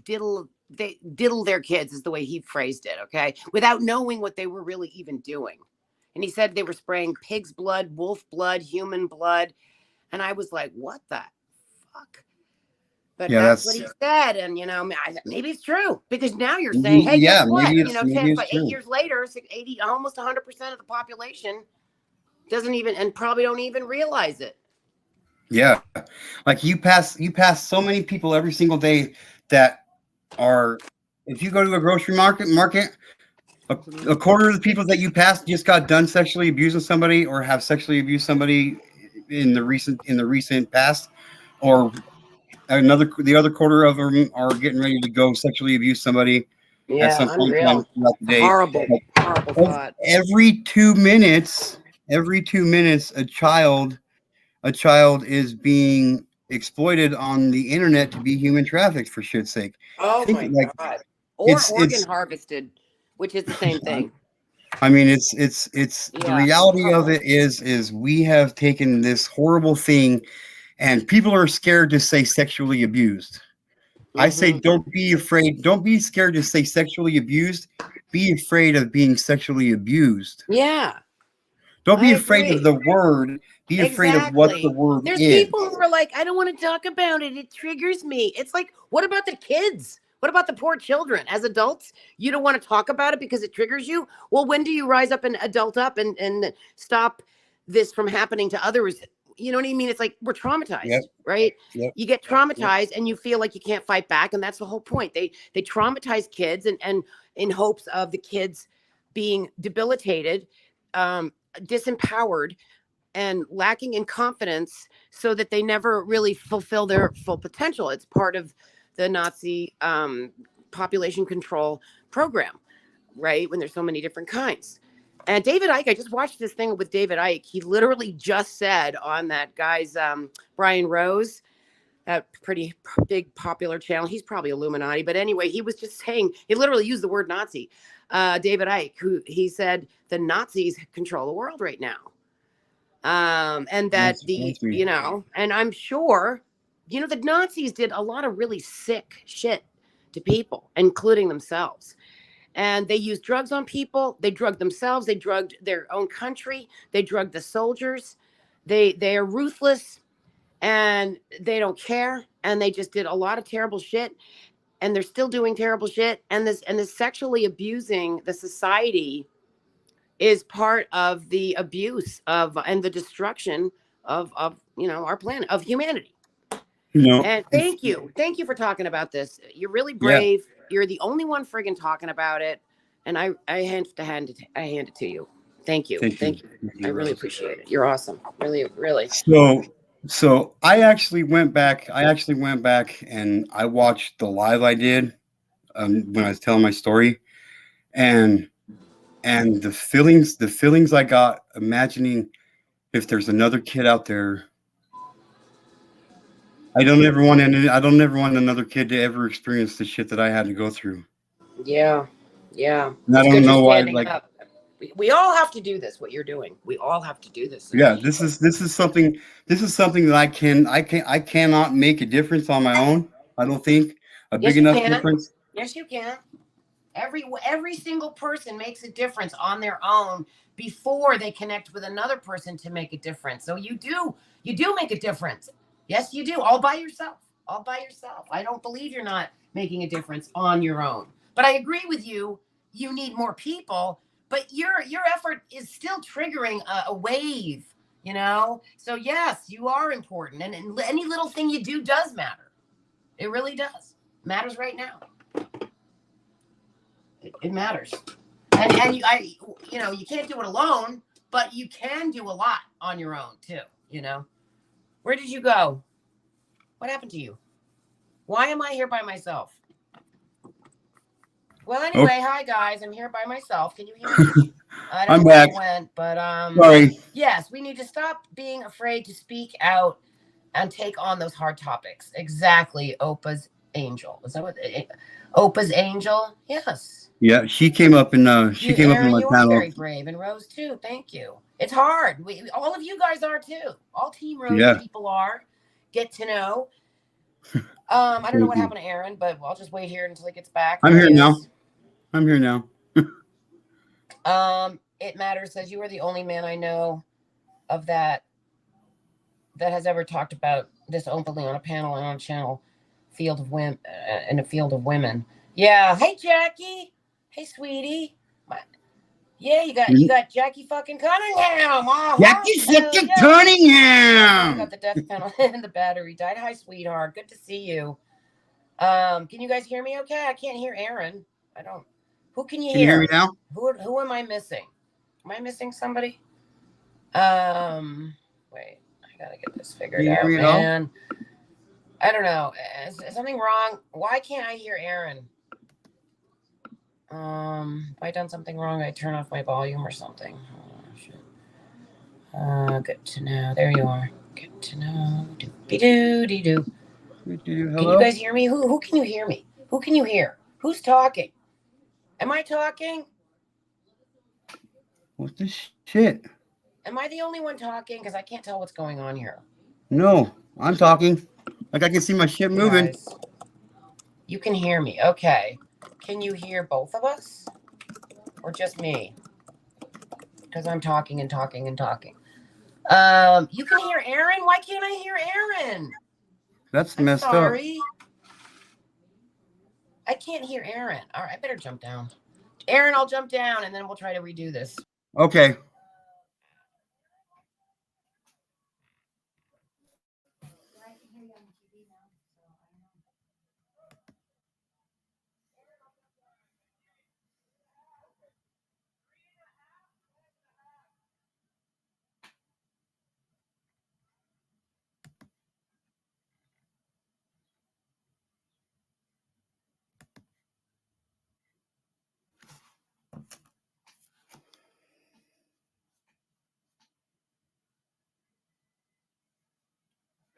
diddle their kids, is the way he phrased it, okay? Without knowing what they were really even doing. And he said they were spraying pig's blood, wolf blood, human blood. And I was like, what the fuck? But that's what he said. And, maybe it's true, because now you're saying, hey, guess what? 8 years later, almost 100% of the population doesn't even, and probably don't even realize it. Yeah. Like you pass so many people every single day that are, if you go to a grocery market, a quarter of the people that you pass just got done sexually abusing somebody or have sexually abused somebody in the recent past, or the other quarter of them are getting ready to go sexually abuse somebody at some point throughout the day. Horrible thought. Every 2 minutes, a child is being exploited on the internet to be human trafficked, for shit's sake. Oh my God. Or organ harvested, which is the same thing. I mean, it's the reality of it is we have taken this horrible thing, and people are scared to say sexually abused. Mm-hmm. I say, don't be afraid. Don't be scared to say sexually abused. Be afraid of being sexually abused. Yeah. Don't be afraid of the word. Be afraid of what the word is. There's people who are like, I don't want to talk about it. It triggers me. It's like, what about the kids? What about the poor children? As adults, you don't want to talk about it because it triggers you? Well, when do you rise up and adult up and stop this from happening to others? You know what I mean? It's like we're traumatized, right? Yep. You get traumatized and you feel like you can't fight back. And that's the whole point. They traumatize kids and in hopes of the kids being debilitated, disempowered, and lacking in confidence, so that they never really fulfill their full potential. It's part of the Nazi population control program, right? When there's so many different kinds. And David Icke, I just watched this thing with David Icke. He literally just said on that guy's Brian Rose, that pretty big popular channel. He's probably Illuminati, but anyway, he was just saying, he literally used the word Nazi. David Icke, who he said the Nazis control the world right now. And that and I'm sure, the Nazis did a lot of really sick shit to people, including themselves. And they used drugs on people. They drugged themselves. They drugged their own country. They drugged the soldiers. They are ruthless. and they don't care, and they just did a lot of terrible shit, and they're still doing terrible shit, and this sexually abusing the society is part of the abuse of and the destruction of our planet, of humanity. And thank you for talking about this. You're really brave. Yeah. You're the only one friggin' talking about it, and I hand it to you. Thank you. Thank you. I really appreciate it. You're awesome. Really, really. So I actually went back and I watched the live I did when I was telling my story, and the feelings I got imagining if there's another kid out there. I don't ever want another kid to ever experience the shit that I had to go through. Yeah. And I don't know why. Up. We all have to do this. What you're doing, we all have to do this. Yeah, this is something that I cannot make a difference on my own. I don't think big enough difference. Yes, you can. Every single person makes a difference on their own before they connect with another person to make a difference. So you do make a difference. Yes, you do, all by yourself. I don't believe you're not making a difference on your own. But I agree with you. You need more people, but your effort is still triggering a wave, So yes, you are important, and any little thing you do does matter. It really does. Matters right now. It matters. And you can't do it alone, but you can do a lot on your own too, Where did you go? What happened to you? Why am I here by myself? Well, anyway, Hi guys, I'm here by myself. Can you hear me? I don't know where I went, but sorry. Yes, we need to stop being afraid to speak out and take on those hard topics. Exactly, Oprah's angel. Is that what Oprah's angel? Yes. Yeah, she came up in my panel. You are very brave, and Rose too. Thank you. It's hard. All of you guys are too. All Team Rose people are. Get to know. I don't know what happened to Aaron, but I'll just wait here until he gets back. I'm here now. It matters says you are the only man I know of that has ever talked about this openly on a panel and on a channel field of women in a field of women. Yeah. Hey, Jackie. Hey, sweetie. Yeah, you got Jackie fucking Cunningham. Jackie fucking Cunningham. Got the death panel and the battery died. Hi, sweetheart. Good to see you. Can you guys hear me okay? I can't hear Aaron. I don't. Who can you hear? Can you hear me now? Who am I missing? Am I missing somebody? Wait, I gotta get this figured out, man. I don't know. Is something wrong? Why can't I hear Aaron? Have I done something wrong? I turn off my volume or something. Oh, shit. Good to know. There you are. Good to know. Doopy-doo-dee-doo. Can you guys hear me? Who can you hear me? Who can you hear? Who's talking? Am I talking? What the shit? Am I the only one talking? Because I can't tell what's going on here. No, I'm talking. Like I can see my shit moving. Guys, you can hear me. Okay. Can you hear both of us? Or just me? Because I'm talking and talking and talking. You can hear Aaron? Why can't I hear Aaron? That's messed up. I can't hear Aaron. All right, I better jump down. Aaron, I'll jump down and then we'll try to redo this. Okay.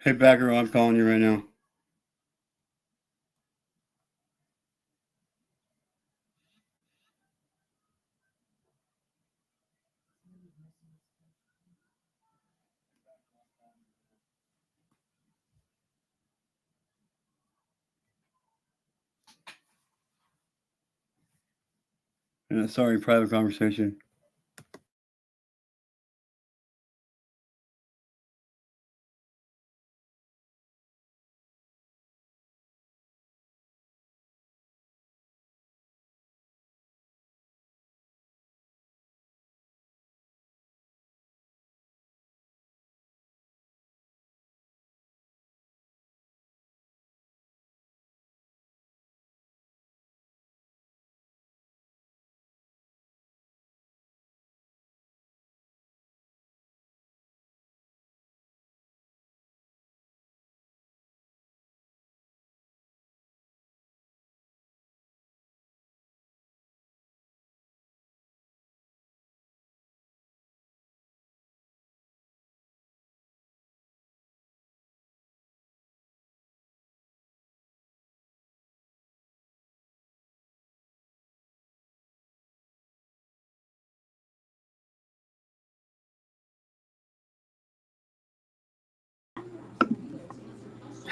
Hey, Bagger, I'm calling you right now. Sorry, private conversation.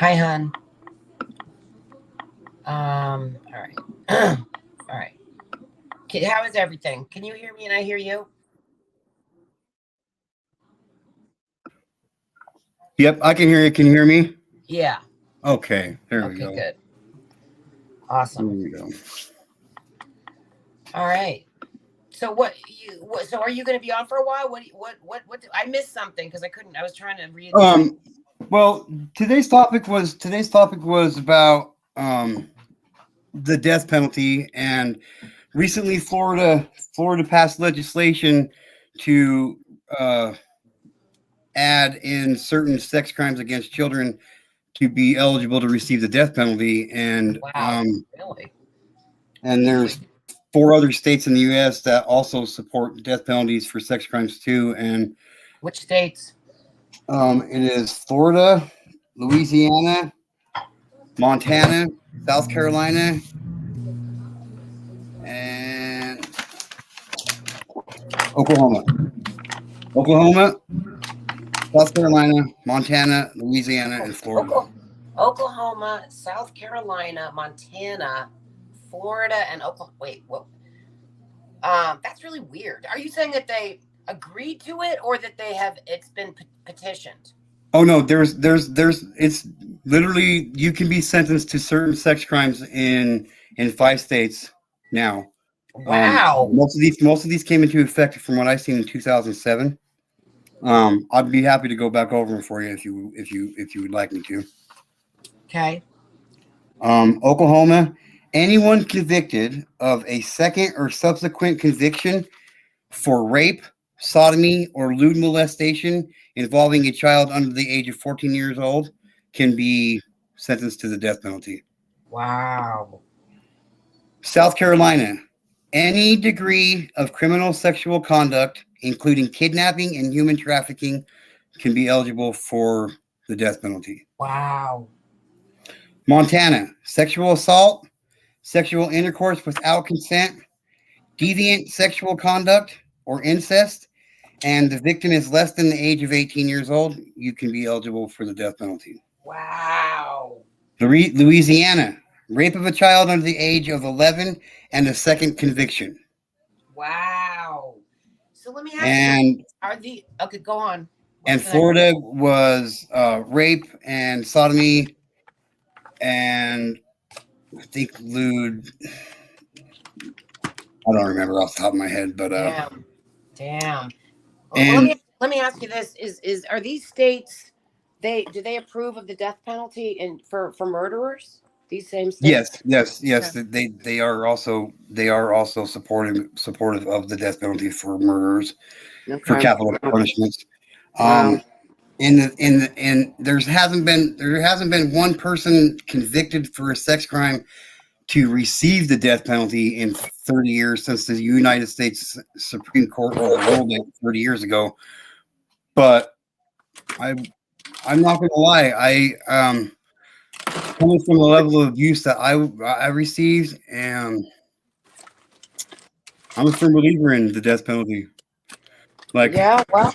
Hi, hon. All right. All right. How is everything? Can you hear me and I hear you? Yep, I can hear you. Can you hear me? Yeah. Okay, there we Okay, go. good. Awesome. There we go. All right. So so are you going to be on for a while? I missed something because I was trying to read. Well, today's topic was about the death penalty, and recently Florida passed legislation to add in certain sex crimes against children to be eligible to receive the death penalty, and Wow. Really? and there's 4 other states in the U.S. that also support death penalties for sex crimes too. And Which states? it is Florida, Louisiana, Montana, South Carolina, and Oklahoma. South Carolina, Montana, Louisiana, and Florida. Oklahoma, South Carolina, Montana, Florida, and Oklahoma. Wait, what? That's really weird. Are you saying that they agreed to it, or that it's been petitioned? Oh no, there's it's literally, you can be sentenced to certain sex crimes in 5 states now. Wow. Most of these came into effect from what I've seen in 2007. I'd be happy to go back over them for you if you would like me to. Okay. Oklahoma, anyone convicted of a second or subsequent conviction for rape, sodomy, or lewd molestation involving a child under the age of 14 years old can be sentenced to the death penalty. Wow. South Carolina, any degree of criminal sexual conduct, including kidnapping and human trafficking, can be eligible for the death penalty. Wow. Montana, sexual assault, sexual intercourse without consent, deviant sexual conduct, or incest, and the victim is less than the age of 18 years old, you can be eligible for the death penalty. Wow. Louisiana, rape of a child under the age of 11 and a second conviction. Wow. So let me ask you, okay, go on. And Florida was rape and sodomy, and I think lewd. I don't remember off the top of my head, but damn. And well, let me ask you this: are these states, do they approve of the death penalty for murderers? These same states? Yes. Okay. They are also supportive of the death penalty for murderers, for capital punishments. Wow. And there hasn't been one person convicted for a sex crime to receive the death penalty in 30 years since the United States Supreme Court ruled it 30 years ago. But I'm not going to lie, coming from the level of abuse that I received, and I'm a firm believer in the death penalty. Yeah, well,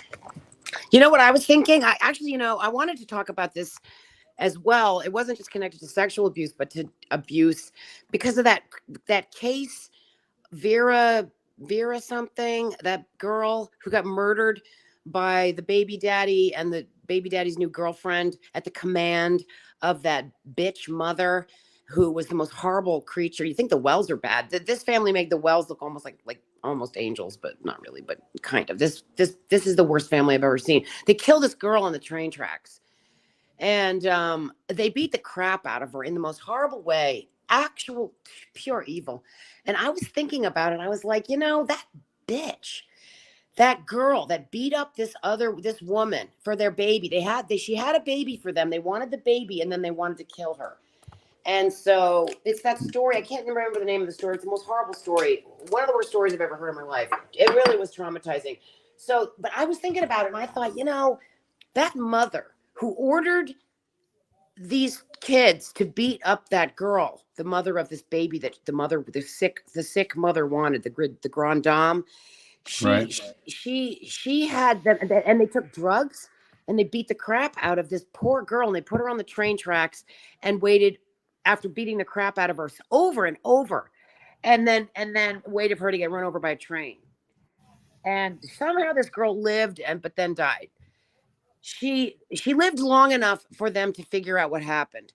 you know what I was thinking? I wanted to talk about this as well. It wasn't just connected to sexual abuse, but to abuse because of that case, Vera something, that girl who got murdered by the baby daddy and the baby daddy's new girlfriend at the command of that bitch mother, who was the most horrible creature. You think the Wells are bad. This family made the Wells look almost like almost angels, but not really, but kind of. This is the worst family I've ever seen. They killed this girl on the train tracks, and they beat the crap out of her in the most horrible way. Actual pure evil. And I was thinking about it. I was like, that bitch, that girl that beat up this woman for their baby. She had a baby for them. They wanted the baby, and then they wanted to kill her. And so it's that story. I can't remember the name of the story. It's the most horrible story. One of the worst stories I've ever heard in my life. It really was traumatizing. So, but I was thinking about it, and I thought, that mother who ordered these kids to beat up that girl, the mother of this baby that the sick mother wanted, the grand dame. She had them, and they took drugs and they beat the crap out of this poor girl, and they put her on the train tracks and waited after beating the crap out of her over and over, and then waited for her to get run over by a train. And somehow this girl lived, but then died. She lived long enough for them to figure out what happened.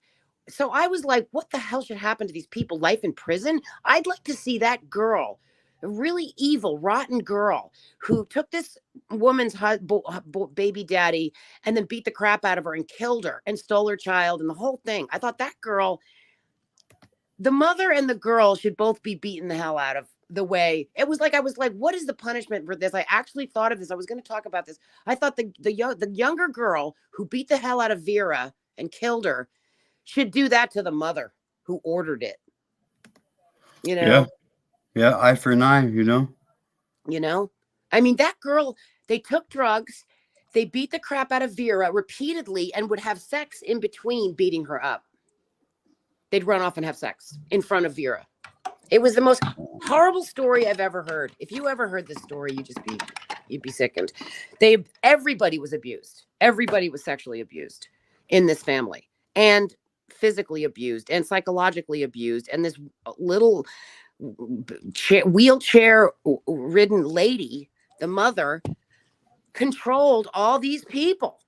So I was like, what the hell should happen to these people? Life in prison? I'd like to see that girl, a really evil, rotten girl who took this woman's baby daddy and then beat the crap out of her and killed her and stole her child and the whole thing. I thought that girl, the mother and the girl, should both be beaten the hell out of. The way it was, like I was like, what is the punishment for this? I actually thought of this. I was going to talk about this. I thought the younger girl who beat the hell out of Vera and killed her should do that to the mother who ordered it. You know? Yeah, eye for an eye, you know? I mean, that girl, they took drugs, they beat the crap out of Vera repeatedly and would have sex in between beating her up. They'd run off and have sex in front of Vera. It was the most horrible story I've ever heard. If you ever heard this story, you'd be sickened. Everybody was abused. Everybody was sexually abused in this family, and physically abused and psychologically abused. And this little wheelchair ridden lady, the mother, controlled all these people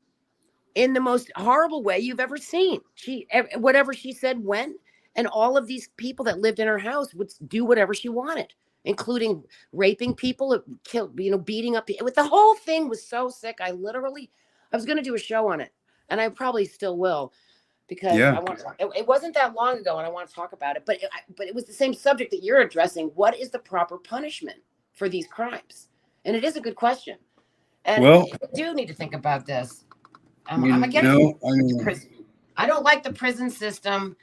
in the most horrible way you've ever seen. Whatever she said went. And all of these people that lived in her house would do whatever she wanted, including raping people, beating up. With the whole thing was so sick. I was going to do a show on it, and I probably still will, because it wasn't that long ago, and I want to talk about it. But it was the same subject that you're addressing. What is the proper punishment for these crimes? And it is a good question. And we do need to think about this. I'm against prison. I don't like the prison system.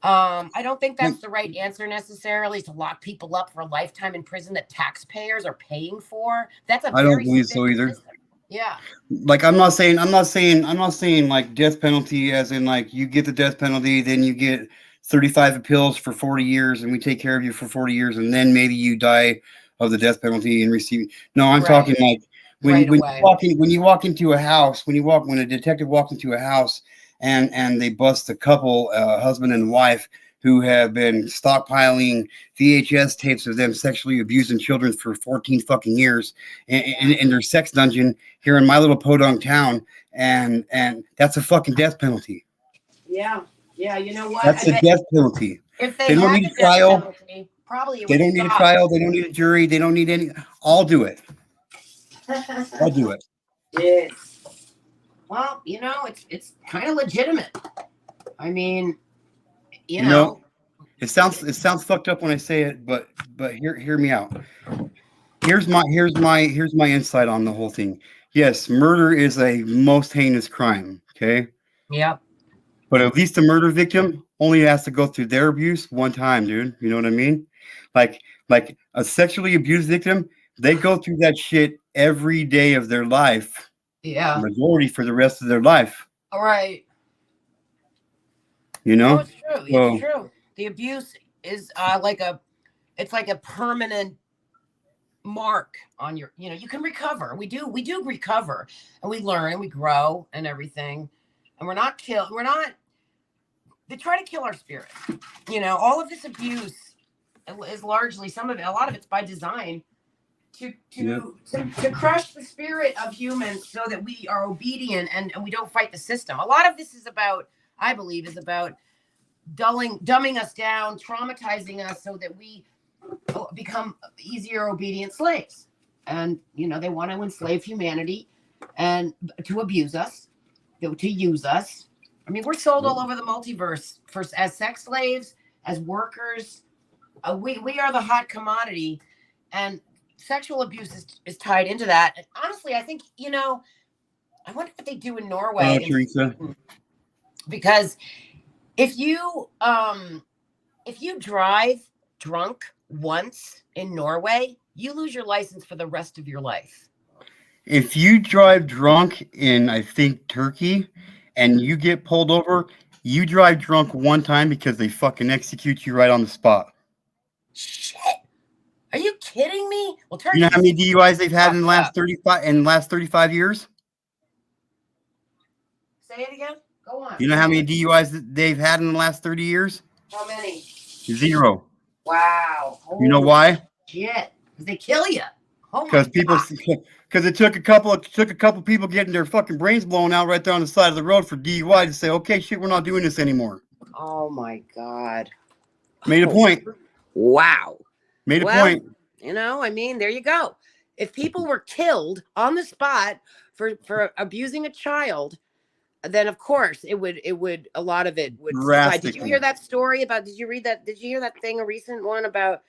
I don't think that's the right answer necessarily, to lock people up for a lifetime in prison that taxpayers are paying for. I don't believe so either. System. Yeah. Like, I'm not saying like death penalty as in like you get the death penalty, then you get 35 appeals for 40 years and we take care of you for 40 years and then maybe you die of the death penalty and receive. No, I'm talking like when you walk into a house, when a detective walks into a house and they bust a couple, husband and wife, who have been stockpiling VHS tapes of them sexually abusing children for 14 fucking years in their sex dungeon here in my little podunk town, and that's a fucking death penalty. Yeah, you know what? That's a death penalty. If they don't need a trial, penalty, probably they don't need a trial. They don't need a jury. They don't need any. I'll do it. I'll do it. Yes. Well, it's kind of legitimate. I mean, you know, it sounds fucked up when I say it, but hear me out. Here's my insight on the whole thing. Yes, murder is a most heinous crime. Okay. Yep. But at least the murder victim only has to go through their abuse one time, dude. You know what I mean? Like a sexually abused victim, they go through that shit every day of their life. Yeah. Majority for the rest of their life. All right. You know? No, it's true. It's true. The abuse is like a permanent mark on your, you can recover. We do recover, and we learn and we grow and everything. And we're not killed. They try to kill our spirit. All of this abuse is largely, a lot of it's by design to crush the spirit of humans so that we are obedient and we don't fight the system. A lot of this is about, I believe, dumbing us down, traumatizing us so that we become easier obedient slaves. And, they want to enslave humanity and to abuse us, to use us. I mean, we're sold all over the multiverse as sex slaves, as workers. We are the hot commodity, and sexual abuse is tied into that. And honestly, I think, I wonder what they do in Norway. Teresa. Because if you drive drunk once in Norway, you lose your license for the rest of your life. If you drive drunk in, I think, Turkey, and you get pulled over, you drive drunk one time because they fucking execute you right on the spot. Shit. Are you kidding me? Well, Turkey. You know how many DUIs they've had in the last 35 years? Say it again. Go on. You know how many DUIs that they've had in the last 30 years? How many? 0. Wow. You know Holy why? shit. They kill you. Oh my Because people, God. because it took a couple people getting their fucking brains blown out right there on the side of the road for DUI to say, okay, shit, we're not doing this anymore. Oh my God. Made a point. Wow. Made a point. You know, I mean, there you go. If people were killed on the spot for abusing a child, then of course it would a lot of it would subside. Did you hear that story about, did you hear that thing, a recent one about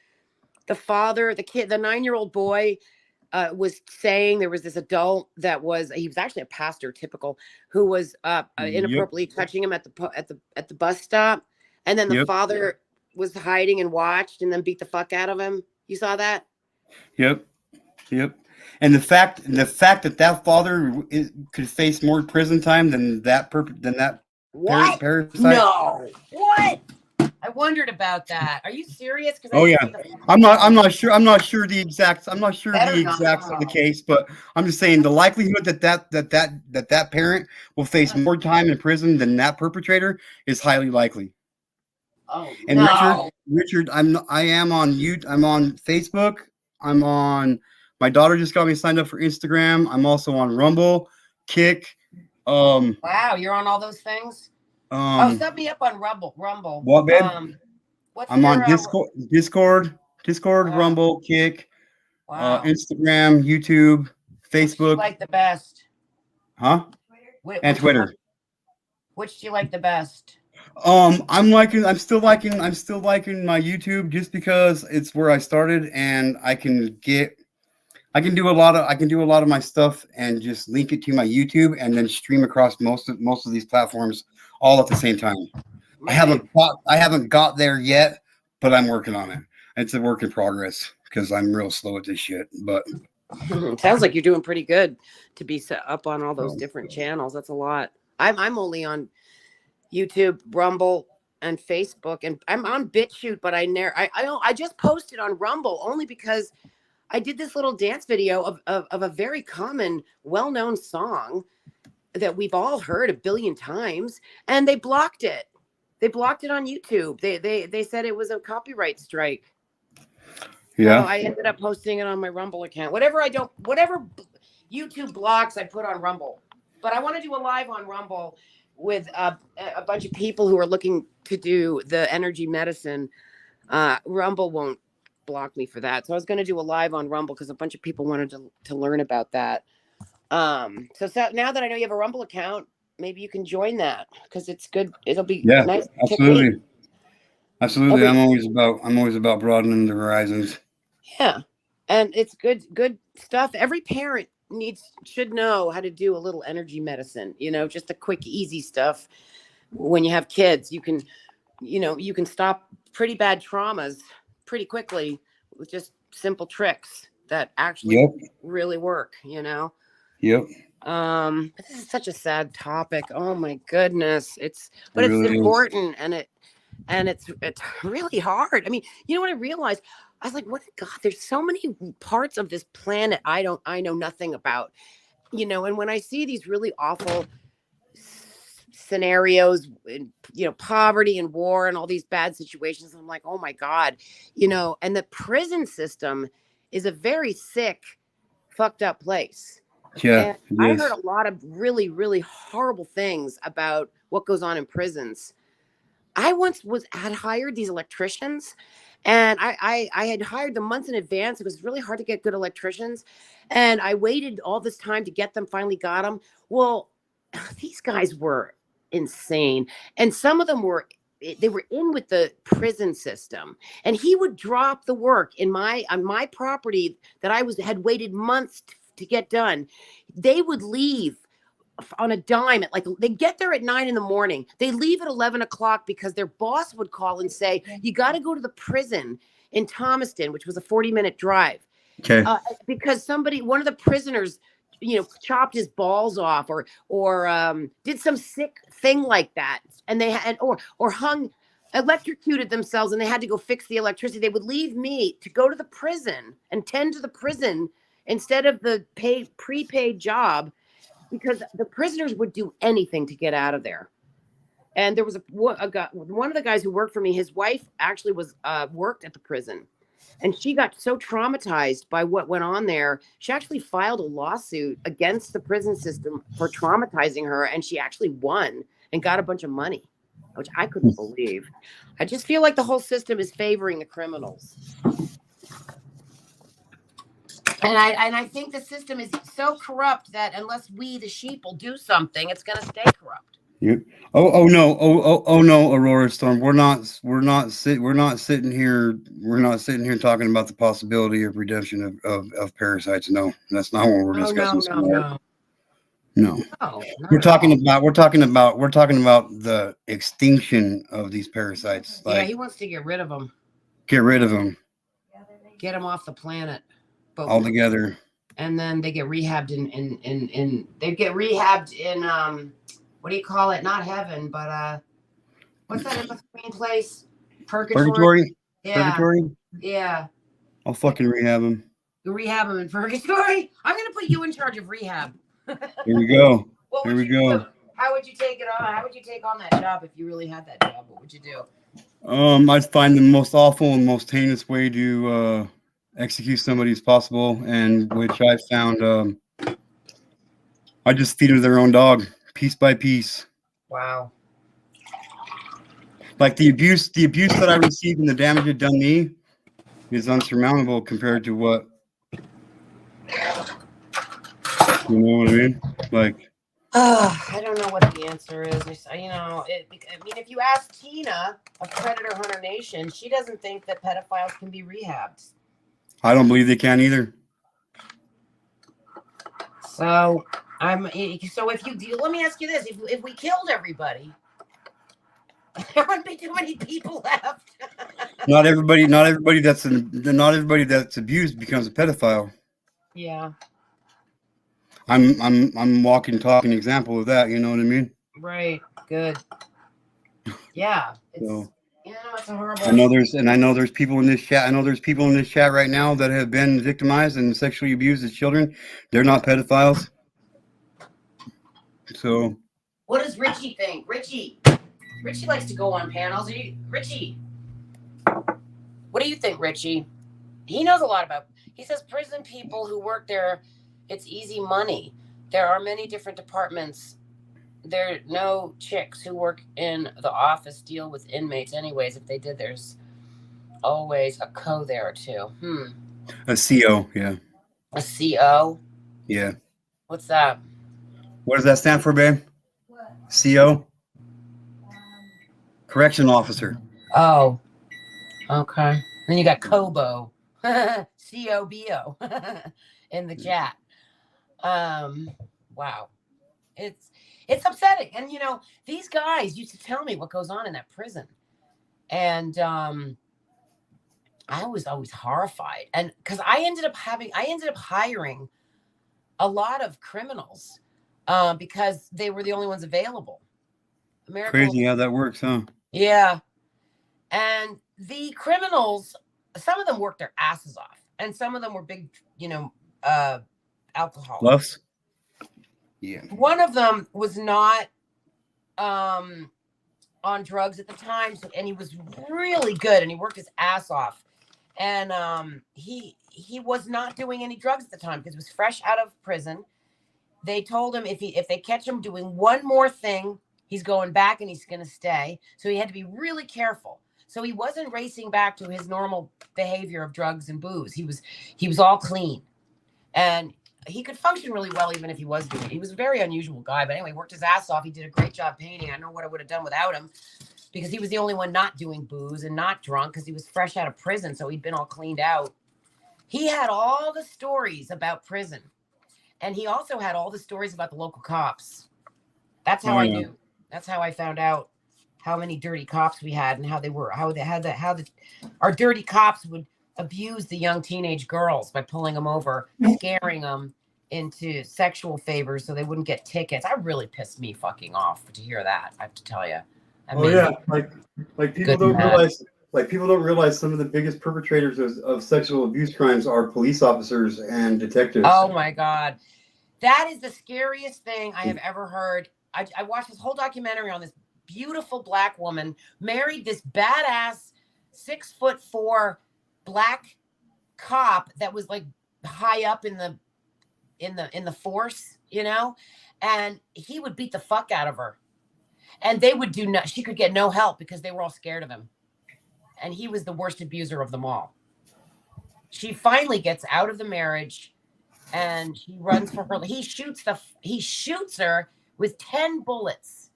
the father, the kid, the 9-year-old boy was saying there was this adult that he was actually a pastor, typical, who was inappropriately touching him at the bus stop, and then the father was hiding and watched and then beat the fuck out of him. You saw that? Yep. And the fact that father could face more prison time than that what? Parasite. No. What? I wondered about that. Are you serious? Oh yeah. I'm not sure the exacts. I'm not sure the exacts of the case, but I'm just saying the likelihood that parent will face more time in prison than that perpetrator is highly likely. Oh, and no. Richard, I am on YouTube. I'm on Facebook. I'm on. My daughter just got me signed up for Instagram. I'm also on Rumble, Kick. Wow, you're on all those things. Set me up on Rumble. What, babe? I'm on Discord, Rumble, Kick, Instagram, YouTube, Facebook. Which do you like the best? Huh? And Twitter. Which do you like the best? I'm still liking my YouTube just because it's where I started, and I can do a lot of my stuff and just link it to my YouTube and then stream across most of these platforms all at the same time. I haven't got there yet, but I'm working on it. It's a work in progress because I'm real slow at this shit. But it sounds like you're doing pretty good to be set up on all those different channels. That's a lot. I'm only on YouTube, Rumble, and Facebook, and I'm on BitChute, but I just posted on Rumble only because I did this little dance video of a very common, well-known song that we've all heard a billion times, and they blocked it. They blocked it on YouTube. They said it was a copyright strike. Yeah. So I ended up posting it on my Rumble account. Whatever YouTube blocks, I put on Rumble. But I want to do a live on Rumble with a bunch of people who are looking to do the energy medicine. Rumble won't block me for that. So I was going to do a live on Rumble because a bunch of people wanted to learn about that. So now that I know you have a Rumble account, maybe you can join that because it's good. It'll be nice. Absolutely. Absolutely. I'm always about broadening the horizons. Yeah. And it's good stuff. Every parent should know how to do a little energy medicine, just the quick, easy stuff. When you have kids, you can stop pretty bad traumas pretty quickly with just simple tricks that actually really work, Yep. This is such a sad topic. Oh my goodness. It's important and it's really hard. I mean, you know what I realized? I was like, what God, there's so many parts of this planet I know nothing about. And when I see these really awful scenarios, poverty and war and all these bad situations, I'm like, oh my God, and the prison system is a very sick, fucked up place. Yeah. I heard a lot of really, really horrible things about what goes on in prisons. I once had hired these electricians, and I had hired them months in advance. It was really hard to get good electricians, and I waited all this time to get them, finally got them. Well, these guys were insane, and some of them were in with the prison system, and he would drop the work on my property that I had waited months to get done. They would leave on a dime they get there at 9 a.m. They leave at 11 o'clock because their boss would call and say, you got to go to the prison in Thomaston, which was a 40-minute drive. Okay. Because one of the prisoners, chopped his balls off or did some sick thing like that. And or electrocuted themselves and they had to go fix the electricity. They would leave me to go to the prison and tend to the prison instead of the prepaid job. because the prisoners would do anything to get out of there. And there was a guy, one of the guys who worked for me, his wife actually was worked at the prison. And she got so traumatized by what went on there. She actually filed a lawsuit against the prison system for traumatizing her. And she actually won and got a bunch of money, which I couldn't believe. I just feel like the whole system is favoring the criminals. And I think the system is so corrupt that unless we, the sheep, will do something, it's going to stay corrupt. Yep. Oh no, Aurora Storm. We're not sitting here talking about the possibility of redemption of parasites. No, that's not what we're discussing. No. We're talking about the extinction of these parasites. Like, yeah, he wants to get rid of them. Get rid of them. Get them off the planet. Altogether. And then they get rehabbed in they get rehabbed in what do you call it? Not heaven, but what's that in between place? Purgatory. Yeah. Purgatory? Yeah. I'll fucking rehab him. You rehab him in purgatory? I'm gonna put you in charge of rehab. Here we go. Here we go. How would you take it on? How would you take on that job if you really had that job? What would you do? I'd find the most awful and most heinous way to execute somebody as possible, and which I found I just feed them their own dog, piece by piece. Wow. Like the abuse that I received and the damage it done me is unsurmountable compared to what, you know what I mean? Like, I don't know what the answer is. You know, I mean, if you ask Tina of Predator Hunter Nation, she doesn't think that pedophiles can be rehabbed. I don't believe they can either. So if you let me ask you this: if we killed everybody, there wouldn't be too many people left. Not everybody that's abused becomes a pedophile. Yeah. I'm walking, talking example of that. You know what I mean? Right. Good. Yeah. So, you know, it's a horrible. I know there's people in this chat. I know there's people in this chat right now that have been victimized and sexually abused as children. They're not pedophiles. So. What does Richie think? Richie likes to go on panels. Richie, what do you think, Richie? He knows a lot about. He says prison people who work there, it's easy money. There are many different departments. There are no chicks who work in the office deal with inmates anyways. If they did, there's always a co there too. A CO, yeah. A CO? Yeah. What's that? What does that stand for, babe? What? CO? Correction officer. Oh. Okay. Then you got Kobo. COBO in the chat. Wow. It's upsetting. And you know, these guys used to tell me what goes on in that prison. And I was always horrified. And because I ended up hiring a lot of criminals because they were the only ones available. Crazy how that works, huh? Yeah. And the criminals, some of them worked their asses off, and some of them were big, you know, alcoholics. Bluffs? Yeah. One of them was not on drugs at the time, and he was really good, and he worked his ass off. And he was not doing any drugs at the time because he was fresh out of prison. They told him if they catch him doing one more thing, he's going back and he's going to stay. So he had to be really careful. So he wasn't racing back to his normal behavior of drugs and booze. He was all clean, and he could function really well even if he was doing it. He was a very unusual guy, but anyway, worked his ass off. He did a great job painting. I know what I would have done without him, because he was the only one not doing booze and not drunk because he was fresh out of prison, so he'd been all cleaned out. He had all the stories about prison, and he also had all the stories about the local cops. That's how I knew. That's how I found out how many dirty cops we had and how our dirty cops would abuse the young teenage girls by pulling them over, scaring them into sexual favors so they wouldn't get tickets. That really pissed me fucking off to hear that, I have to tell you. Like people don't realize. Like people don't realize some of the biggest perpetrators of sexual abuse crimes are police officers and detectives. Oh my God. That is the scariest thing I have ever heard. I watched this whole documentary on this beautiful black woman, married this badass 6'4" black cop that was like high up in the force, you know, and he would beat the fuck out of her. And they would do not, she could get no help because they were all scared of him. And he was the worst abuser of them all. She finally gets out of the marriage and he runs for her. He shoots her with 10 bullets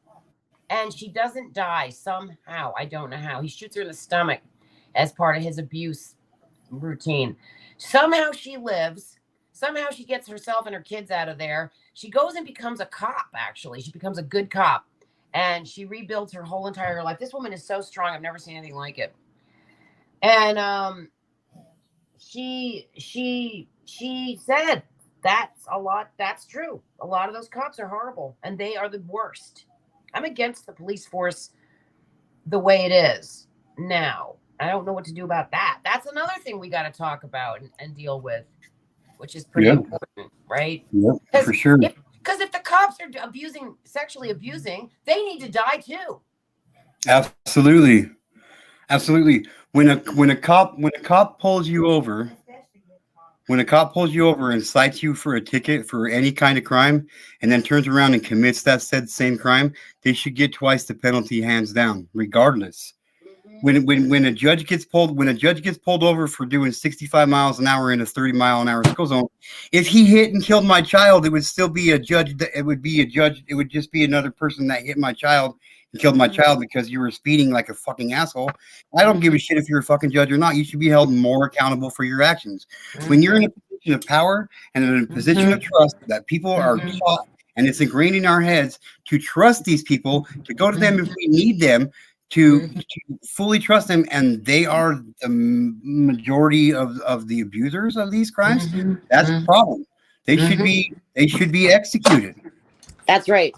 and she doesn't die somehow. I don't know how. He shoots her in the stomach as part of his abuse routine. Somehow she lives. Somehow she gets herself and her kids out of there. She goes and becomes a cop, actually. She becomes a good cop. And she rebuilds her whole entire life. This woman is so strong. I've never seen anything like it. And she said that's a lot. That's true. A lot of those cops are horrible and they are the worst. I'm against the police force the way it is now. I don't know what to do about that. That's another thing we got to talk about and deal with, which is pretty important, right? Yep, for sure. Because if the cops are sexually abusing, they need to die too. Absolutely. When a cop pulls you over and cites you for a ticket for any kind of crime, and then turns around and commits that said same crime, they should get twice the penalty, hands down, regardless. When a judge gets pulled over for doing 65 miles an hour in a 30-mile-an-hour school zone, if he hit and killed my child, it would still be a judge. It would just be another person that hit my child and killed my child because you were speeding like a fucking asshole. I don't give a shit if you're a fucking judge or not. You should be held more accountable for your actions. When you're in a position of power and in a position of trust that people are taught, and it's ingrained in our heads to trust these people, to go to them if we need them, to fully trust them, and they are the majority of the abusers of these crimes. That's the problem. They should be executed. That's right.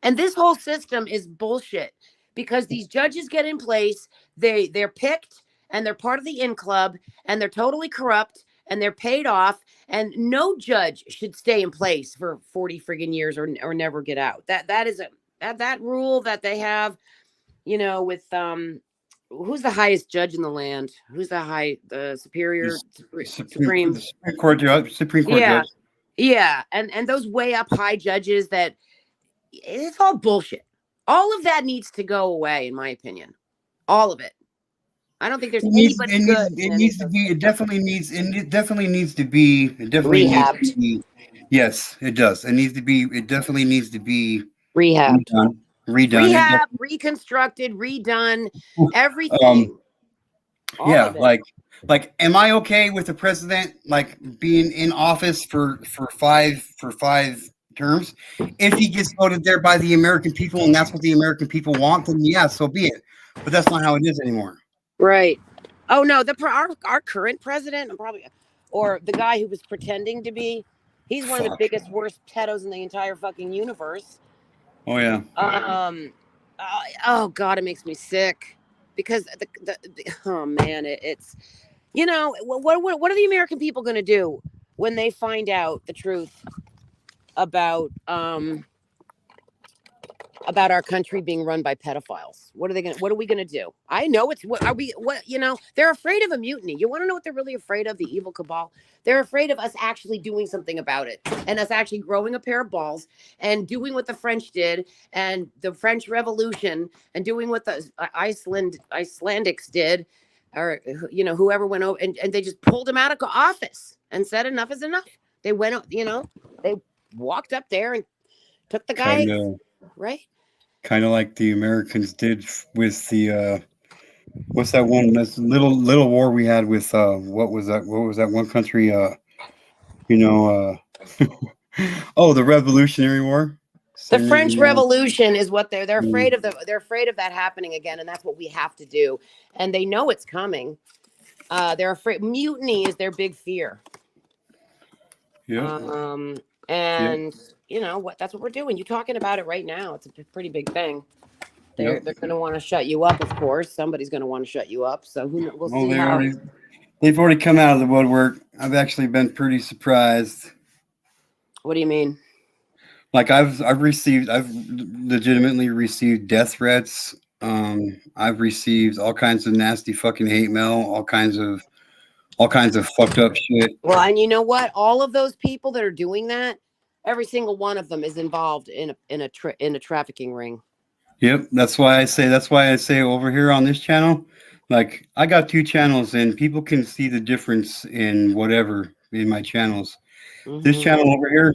And this whole system is bullshit because these judges get in place, they're picked and they're part of the in club and they're totally corrupt and they're paid off, and no judge should stay in place for 40 friggin' years or never get out. That is that rule that they have. You know, with who's the highest judge in the land? Who's the superior Supreme Court judge? Yeah, and those way up high judges, that it's all bullshit. All of that needs to go away, in my opinion. All of it. I don't think there's anybody good. It definitely needs to be rehabbed. Yes, it does. It definitely needs to be rehabbed. Redone, rehab, reconstructed, redone, everything. Yeah, like, am I okay with the president like being in office for five terms? If he gets voted there by the American people and that's what the American people want, then yeah, so be it. But that's not how it is anymore. Right. Oh no, our current president, or the guy who was pretending to be, he's one of the biggest, worst pedos in the entire fucking universe. Oh yeah. Oh God, it makes me sick because oh man, it's, you know, what are the American people going to do when they find out the truth about our country being run by pedophiles? What are we gonna do? I know they're afraid of a mutiny. You want to know what they're really afraid of? The evil cabal. They're afraid of us actually doing something about it, and us actually growing a pair of balls and doing what the French did and the French Revolution, and doing what the Icelandics did, or whoever went over and they just pulled him out of office and said enough is enough. They went, they walked up there and took the guy, right? Kind of like the Americans did with the what's that one? That's little war we had with what was that one country? Oh, the Revolutionary War. The French Revolution is what they're afraid of. They're afraid of that happening again, and that's what we have to do. And they know it's coming. They're afraid. Mutiny is their big fear. Yeah. And you know what? That's what we're doing. You're talking about it right now. It's a pretty big thing. They're going to want to shut you up, of course. Somebody's going to want to shut you up. So we'll see how. They've already come out of the woodwork. I've actually been pretty surprised. What do you mean? Like I've legitimately received death threats. I've received all kinds of nasty fucking hate mail, all kinds of fucked up shit. Well, and you know what? All of those people that are doing that, every single one of them is involved in a trafficking ring. Yep, that's why I say over here on this channel, like I got 2 channels and people can see the difference in whatever in my channels. This channel over here,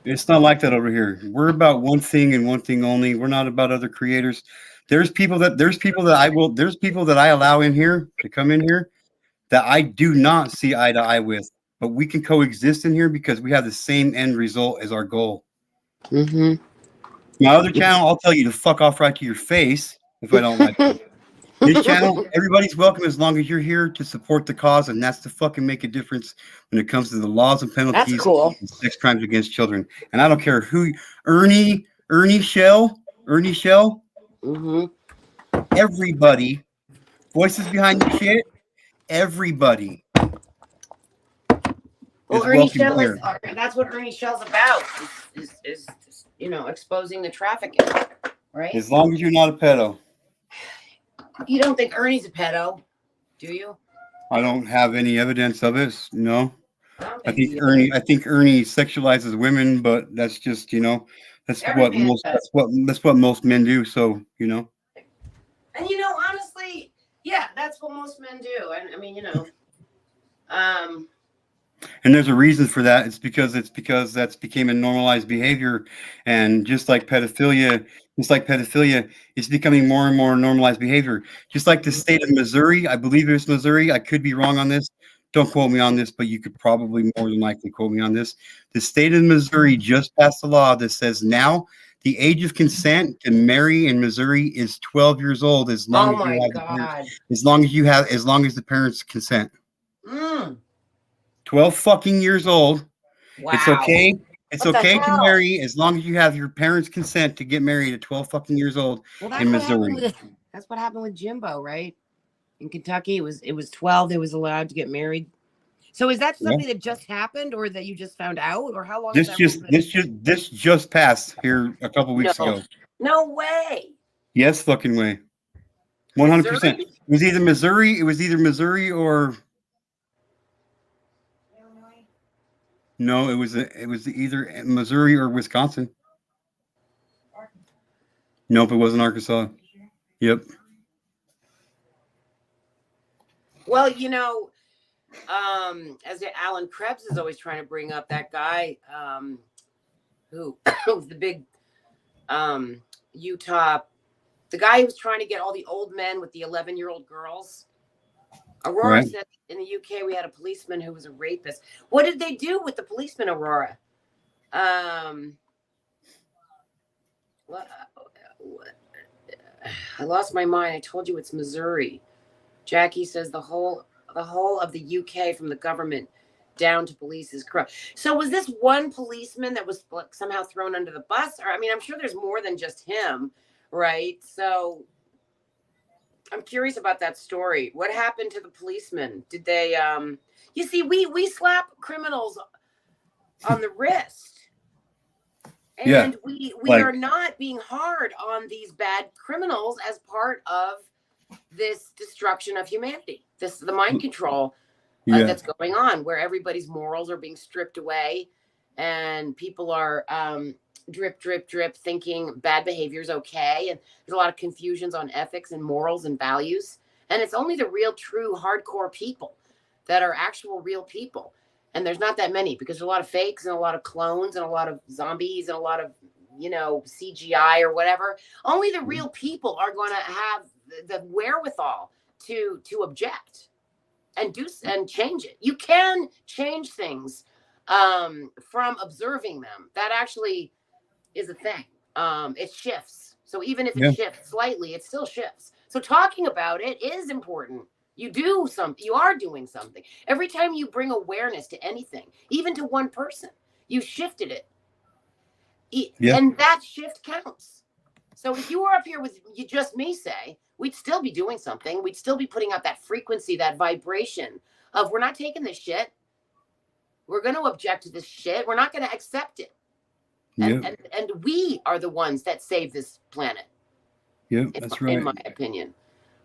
it's not like that over here. We're about one thing and one thing only. We're not about other creators. There's people that I allow in here to come in here that I do not see eye to eye with, but we can coexist in here because we have the same end result as our goal. My other channel, I'll tell you to fuck off right to your face if I don't like it. This channel, everybody's welcome as long as you're here to support the cause, and that's to fucking make a difference when it comes to the laws and penalties cool. and sex crimes against children. And I don't care who, Ernie Shell, everybody, voices behind the shit, everybody. Well, Ernie Shell that's what Ernie Shell's about, is exposing the trafficking, right? As long as you're not a pedo. You don't think Ernie's a pedo, do you? I don't have any evidence of it. No. I think Ernie sexualizes women, but that's just, that's what most men do. So, And honestly, yeah, that's what most men do. And I mean, and there's a reason for that. It's because that's became a normalized behavior, and just like pedophilia, it's becoming more and more normalized behavior. Just like the state of Missouri, I believe it's Missouri. I could be wrong on this. Don't quote me on this, but you could probably more than likely quote me on this. The state of Missouri just passed a law that says now the age of consent to marry in Missouri is 12 years old as long as the parents consent. 12 fucking years old. Wow. It's okay. It's okay to marry as long as you have your parents' consent to get married at 12 fucking years old in Missouri. That's what happened with Jimbo, right? In Kentucky, it was 12. They was allowed to get married. So is that something that just happened, or that you just found out, or how long? This just passed here a couple weeks ago. No way. Yes, fucking way. 100%. It was either Missouri or. No, it was either Missouri or Wisconsin. Nope, it wasn't Arkansas. Yep. Well, as Alan Krebs is always trying to bring up, that guy who was the big Utah, the guy who was trying to get all the old men with the 11-year-old girls. Aurora said in the UK we had a policeman who was a rapist. What did they do with the policeman, Aurora? I lost my mind. I told you it's Missouri. Jackie says the whole of the UK, from the government down to police, is corrupt. So was this one policeman that was somehow thrown under the bus? Or I mean, I'm sure there's more than just him, right? So I'm curious about that story. What happened to the policemen? Did they you see, we slap criminals on the wrist. And we are not being hard on these bad criminals as part of this destruction of humanity. The mind control that's going on, where everybody's morals are being stripped away and people are drip, drip, drip, thinking bad behavior is okay. And there's a lot of confusions on ethics and morals and values. And it's only the real, true, hardcore people that are actual real people. And there's not that many, because there's a lot of fakes and a lot of clones and a lot of zombies and a lot of, CGI or whatever. Only the real people are going to have the wherewithal to object and change it. You can change things from observing them. That actually is a thing. It shifts. So even if it shifts slightly, it still shifts. So talking about it is important. You are doing something. Every time you bring awareness to anything, even to one person, you shifted it. And that shift counts. So if you were up here with just me, say, we'd still be doing something. We'd still be putting out that frequency, that vibration of, we're not taking this shit. We're going to object to this shit. We're not going to accept it. Yep. And we are the ones that save this planet. Yep, that's right. In my opinion,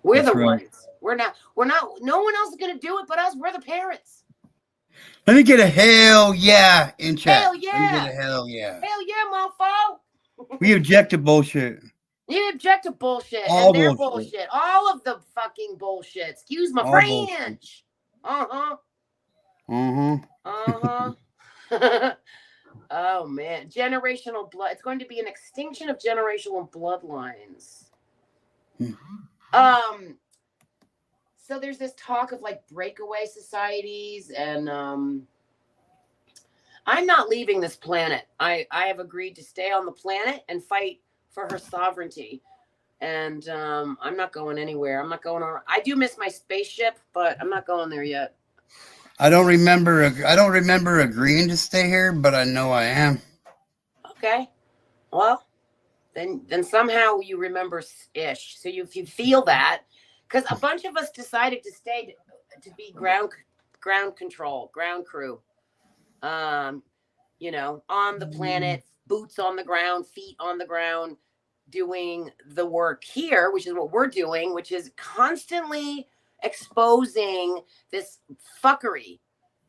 we're That's the right. ones. We're not. No one else is gonna do it but us. We're the parents. Let me get a hell yeah in chat. Hell yeah. Let me get a hell yeah. Hell yeah, mofo. We object to bullshit. You object to bullshit All and their bullshit. bullshit. All of the fucking bullshit. Excuse my All French. Uh-huh. Uh-huh. Uh-huh. Oh man. Generational blood. It's going to be an extinction of generational bloodlines. So there's this talk of like breakaway societies, and I'm not leaving this planet. I have agreed to stay on the planet and fight for her sovereignty. And I'm not going anywhere. I'm not going on. I do miss my spaceship, but I'm not going there yet. I don't remember agreeing to stay here, but I know I am. Okay. Well, then somehow you remember ish. So if you feel that, because a bunch of us decided to stay to be ground control, ground crew. You know, on the planet, boots on the ground, feet on the ground, doing the work here, which is what we're doing, which is constantly exposing this fuckery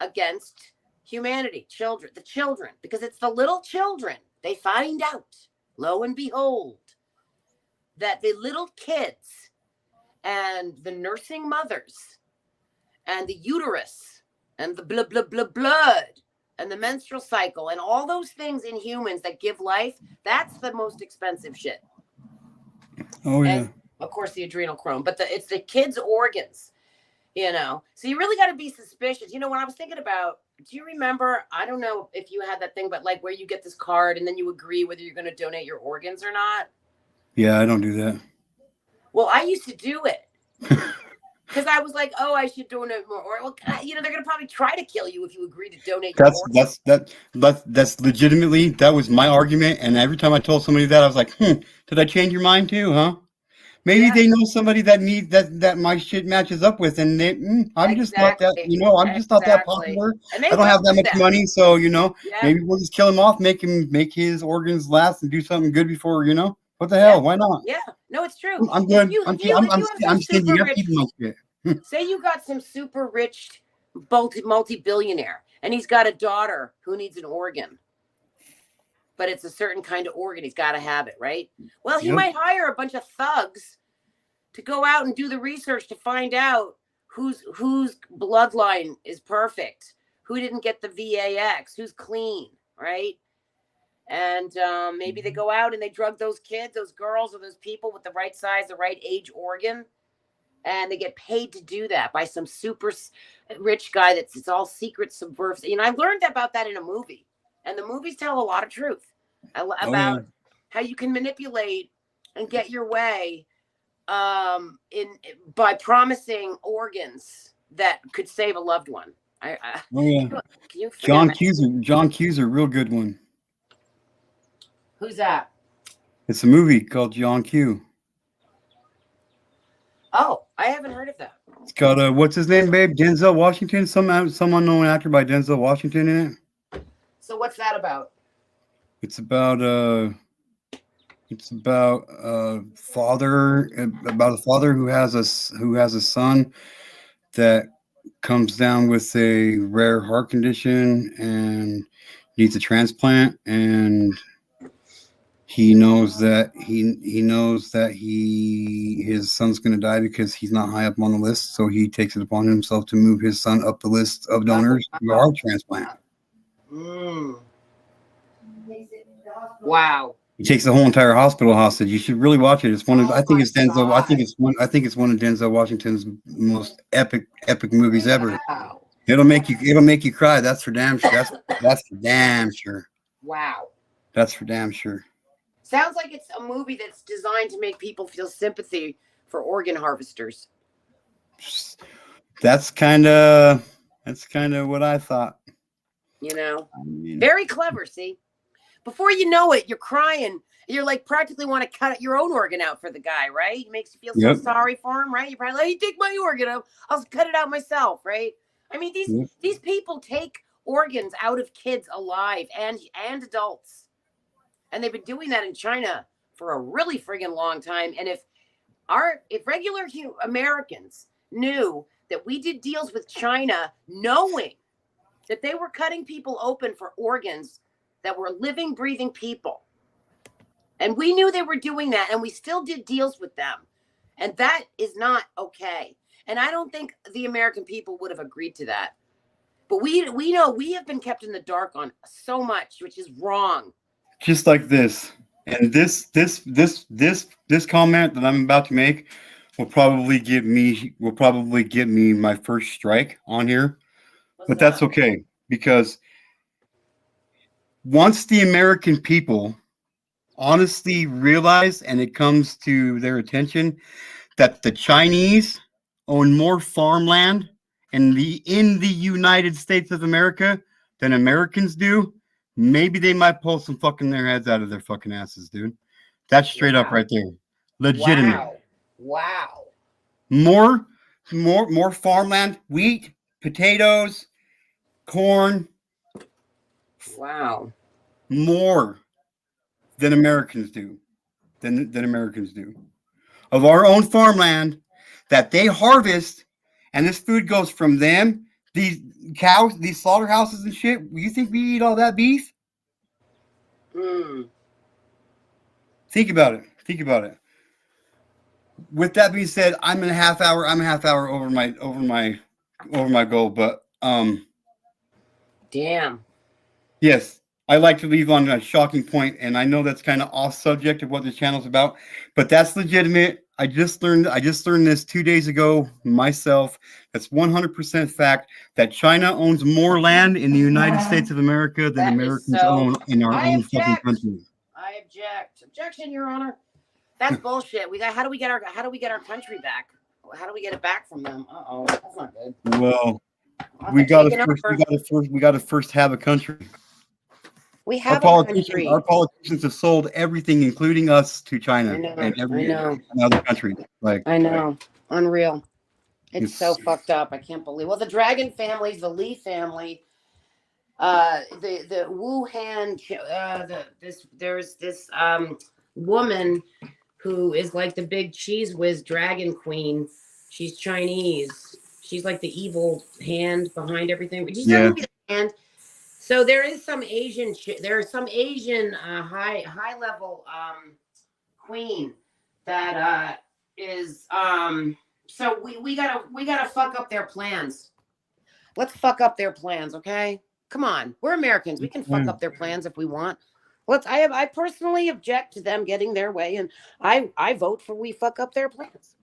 against humanity, the children, because it's the little children. They find out, lo and behold, that the little kids and the nursing mothers and the uterus and the blood and the menstrual cycle and all those things in humans that give life, that's the most expensive shit. Oh, yeah. And of course, the adrenochrome, but it's the kids' organs, you know. So you really got to be suspicious. You know, when I was thinking about, do you remember, I don't know if you had that thing, but like where you get this card and then you agree whether you're going to donate your organs or not? Yeah, I don't do that. Well, I used to do it. Because I was like, oh, I should donate more. Or, well, you know, they're going to probably try to kill you if you agree to donate your organs. That's legitimately, that was my argument. And every time I told somebody that, I was like, did I change your mind too, huh? Maybe they know somebody that needs that my shit matches up with, and they, I'm just not that, you know, I'm just not that popular. I don't have that much money, so you know, maybe we'll just kill him off, make his organs last, and do something good before, you know, what the hell? Why not? Yeah, no, it's true. I'm good. I'm stingy. I'm keeping my shit. Say you got some super rich multi-billionaire, and he's got a daughter who needs an organ. But it's a certain kind of organ. He's got to have it, right? Well, he might hire a bunch of thugs to go out and do the research to find out whose bloodline is perfect, who didn't get the VAX, who's clean, right? And maybe they go out and they drug those kids, those girls, or those people with the right size, the right age organ, and they get paid to do that by some super rich guy it's all secret subversive. You know, I learned about that in a movie. And the movies tell a lot of truth about how you can manipulate and get your way by promising organs that could save a loved one. John Q's a real good one. Who's that? It's a movie called John Q. Oh, I haven't heard of that. It's got what's his name, babe? Denzel Washington. Some unknown actor by Denzel Washington in it. So what's that about? It's about a father who has a son that comes down with a rare heart condition and needs a transplant, and he knows that his son's going to die because he's not high up on the list, so he takes it upon himself to move his son up the list of donors to a heart transplant. Wow. He takes the whole entire hospital hostage. You should really watch it. It's one of I think it's one of Denzel Washington's most epic movies ever. Wow. It'll make you cry. That's for damn sure. That's for damn sure. Wow. That's for damn sure. Sounds like it's a movie that's designed to make people feel sympathy for organ harvesters. That's kind of what I thought. You know, very clever. See, before you know it, you're crying. You're like practically want to cut your own organ out for the guy, right? It makes you feel so sorry for him, right? You're probably like, hey, take my organ out. I'll cut it out myself, right? I mean, these people take organs out of kids alive and adults. And they've been doing that in China for a really friggin' long time. And if regular Americans knew that we did deals with China, knowing that they were cutting people open for organs that were living, breathing people, and we knew they were doing that, and we still did deals with them, and that is not okay. And I don't think the American people would have agreed to that. But we know we have been kept in the dark on so much, which is wrong. Just like this. And this comment that I'm about to make will probably get me my first strike on here. But that's okay, because once the American people honestly realize, and it comes to their attention, that the Chinese own more farmland in the United States of America than Americans do, maybe they might pull some fucking their heads out of their fucking asses, dude. That's straight up right there. Legitimate. Wow. More farmland, wheat, potatoes, corn. Wow. More than Americans do. Than Americans do. Of our own farmland that they harvest, and this food goes from them, these cows, these slaughterhouses and shit. You think we eat all that beef? Think about it. With that being said, I'm a half hour over my goal, but damn. Yes, I like to leave on a shocking point, and I know that's kind of off subject of what this channel's about, but that's legitimate. I just learned this 2 days ago myself. That's 100% fact that China owns more land in the United States of America than Americans own in our own fucking country. I object. Objection, Your Honor. That's bullshit. How do we get our country back? How do we get it back from them? That's not good. Well, we gotta first have a country. We have a country. Our politicians have sold everything, including us, to China and every other country. I know. Unreal. It's so fucked up. I can't believe. Well, the Dragon families, the Lee family, the Wuhan, there's this woman who is like the big cheese whiz dragon queen. She's Chinese. She's like the evil hand behind everything. Did you know the hand? So there is some Asian. There is some Asian high level queen that is. So we gotta fuck up their plans. Let's fuck up their plans, okay? Come on, we're Americans. We can fuck up their plans if we want. I personally object to them getting their way, and I vote for we fuck up their plans.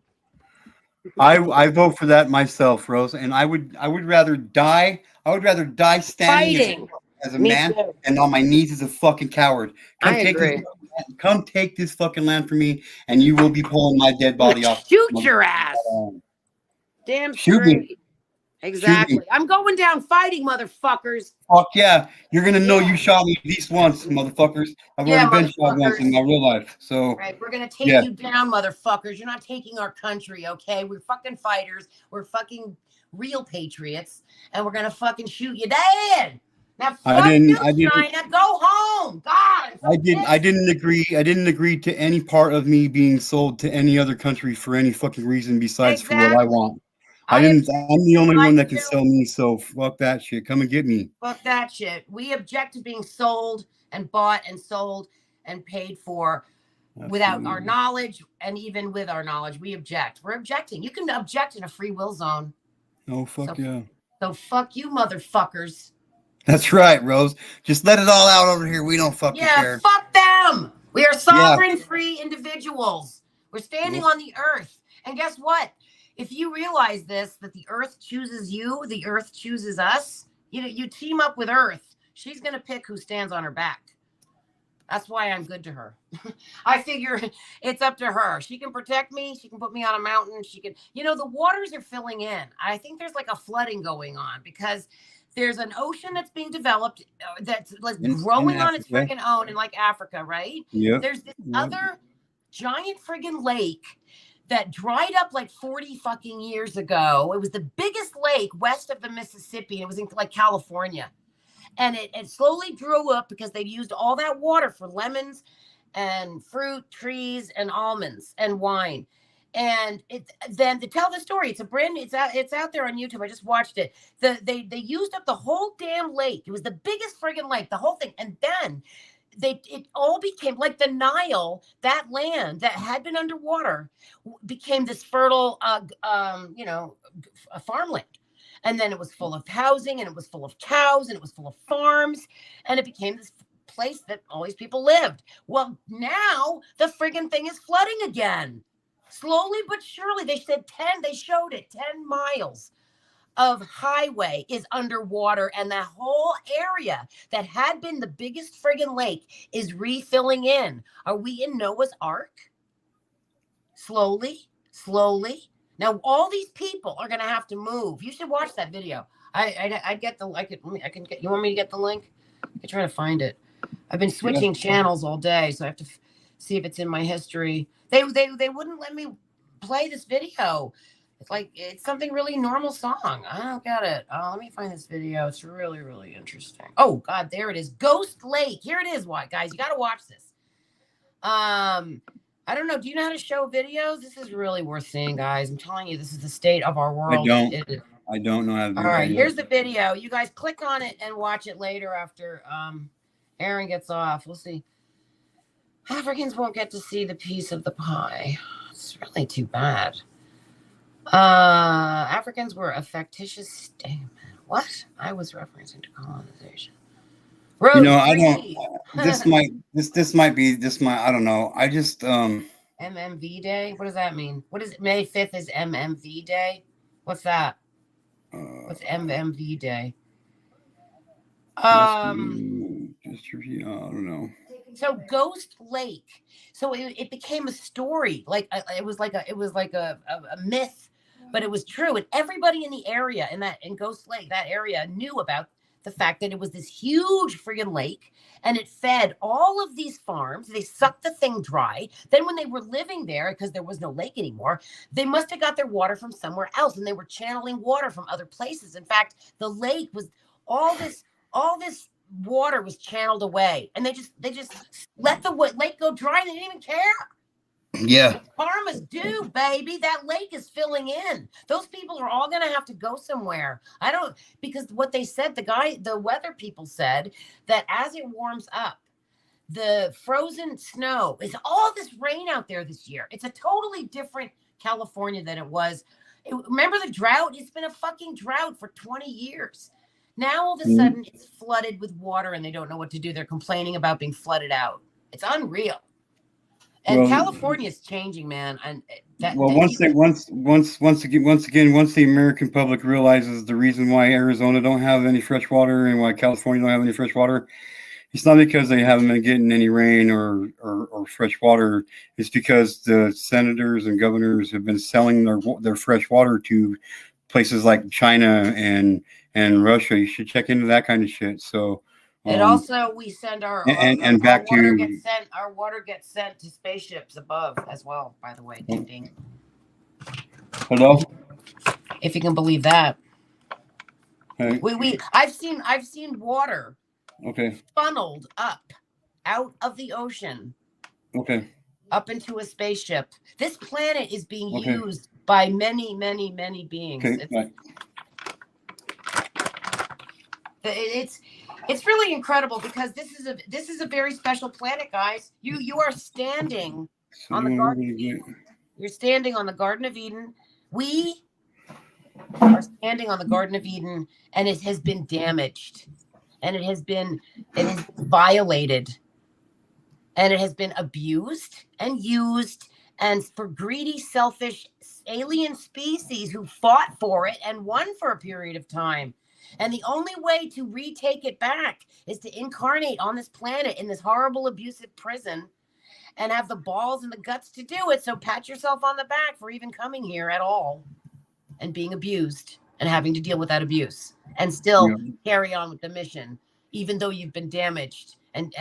I vote for that myself, Rose, and I would rather die. I would rather die standing as a man and on my knees as a fucking coward. Come take this fucking land from me, and you will be pulling my dead body off. Shoot your ass. Damn straight. Exactly. I'm going down fighting, motherfuckers. Fuck yeah. You're going to know you shot me at least once, motherfuckers. I've already been shot once in my real life. So, right, we're going to take you down, motherfuckers. You're not taking our country, okay? We're fucking fighters. We're fucking real patriots. And we're going to fucking shoot you dead. Now, fuck you, China. Go home. God. I didn't agree to any part of me being sold to any other country for any fucking reason besides for what I want. I'm the only one that can sell me, so fuck that shit. Come and get me. Fuck that shit. We object to being sold and bought and sold and paid for without our knowledge, and even with our knowledge, we object. We're objecting. You can object in a free will zone. Oh, fuck yeah. So fuck you, motherfuckers. That's right, Rose. Just let it all out over here. We don't fucking care. Yeah, fuck them. We are sovereign, free individuals. We're standing on the earth. And guess what? If you realize this, that the earth chooses you, the earth chooses us, you team up with earth. She's going to pick who stands on her back. That's why I'm good to her. I figure it's up to her. She can protect me. She can put me on a mountain. She can, the waters are filling in. I think there's like a flooding going on because there's an ocean that's being developed that's like growing on its freaking own in like Africa, right? Yeah. There's this other giant friggin' lake that dried up like 40 fucking years ago. It was the biggest lake west of the Mississippi. And it was in like California. And it slowly drew up because they used all that water for lemons and fruit trees and almonds and wine. And then to tell the story, it's out there on YouTube. I just watched it. They used up the whole damn lake. It was the biggest friggin' lake, the whole thing. And then it all became like the Nile, that land that had been underwater became this fertile a farmland. And then it was full of housing, and it was full of cows, and it was full of farms, and it became this place that all these people lived. Well, now the friggin' thing is flooding again. Slowly but surely. They showed it 10 miles of highway is underwater, and that whole area that had been the biggest friggin' lake is refilling in. Are we in Noah's Ark? Slowly. Now all these people are gonna have to move. You should watch that video. I get the you want me to get the link? I can try to find it. I've been switching channels all day, so I have to see if it's in my history. They wouldn't let me play this video. It's something really normal song. I don't get it. Let me find this video. It's really, really interesting. Oh God, there it is. Ghost Lake. Here it is. Why, guys, you got to watch this. I don't know. Do you know how to show videos? This is really worth seeing, guys. I'm telling you, this is the state of our world. I don't know how to do it. All right, here's the video. You guys click on it and watch it later after Aaron gets off. We'll see. Africans won't get to see the piece of the pie. It's really too bad. Africans were a factitious statement. What? I was referencing to colonization. I don't. This might be. I don't know. I just. MMV Day. What does that mean? What is it? May 5th is MMV Day. What's that? What's MMV Day? I don't know. So Ghost Lake. So it became a story. It was like a myth, but it was true. And everybody in the area in Ghost Lake, that area, knew about the fact that it was this huge friggin' lake, and it fed all of these farms. They sucked the thing dry. Then when they were living there, because there was no lake anymore, they must have got their water from somewhere else, and they were channeling water from other places. In fact, the lake was all this water was channeled away, and they just let the lake go dry. They didn't even care. Yeah. Karma's due, baby. That lake is filling in. Those people are all going to have to go somewhere. Because what they said, the weather people said that as it warms up, the frozen snow is all this rain out there this year. It's a totally different California than it was. Remember the drought? It's been a fucking drought for 20 years. Now all of a sudden it's flooded with water, and they don't know what to do. They're complaining about being flooded out. It's unreal. And California is changing, man. And once the American public realizes the reason why Arizona don't have any fresh water and why California don't have any fresh water, it's not because they haven't been getting any rain or fresh water. It's because the senators and governors have been selling their fresh water to places like China and Russia. You should check into that kind of shit. So. And also, we send our water gets sent to spaceships above as well. By the way, ding ding. Hello. If you can believe that. Hey. I've seen water. Okay. Funneled up out of the ocean. Okay. Up into a spaceship. This planet is being used by many, many, many beings. Okay. It's really incredible because this is a very special planet, guys. You are standing on the Garden of Eden. You're standing on the Garden of Eden. We are standing on the Garden of Eden, and it has been damaged, and it has been violated, and it has been abused and used, and for greedy, selfish alien species who fought for it and won for a period of time. And the only way to retake it back is to incarnate on this planet in this horrible, abusive prison and have the balls and the guts to do it. So pat yourself on the back for even coming here at all and being abused and having to deal with that abuse and still carry on with the mission, even though you've been damaged and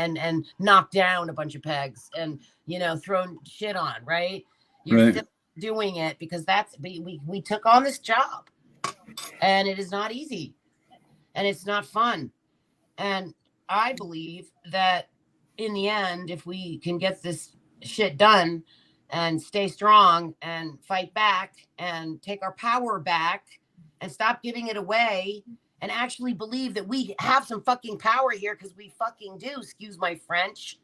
knocked down a bunch of pegs and, thrown shit on, right? You're still doing it because we took on this job, and it is not easy. And it's not fun. And I believe that in the end, if we can get this shit done and stay strong and fight back and take our power back and stop giving it away and actually believe that we have some fucking power here, because we fucking do, excuse my French.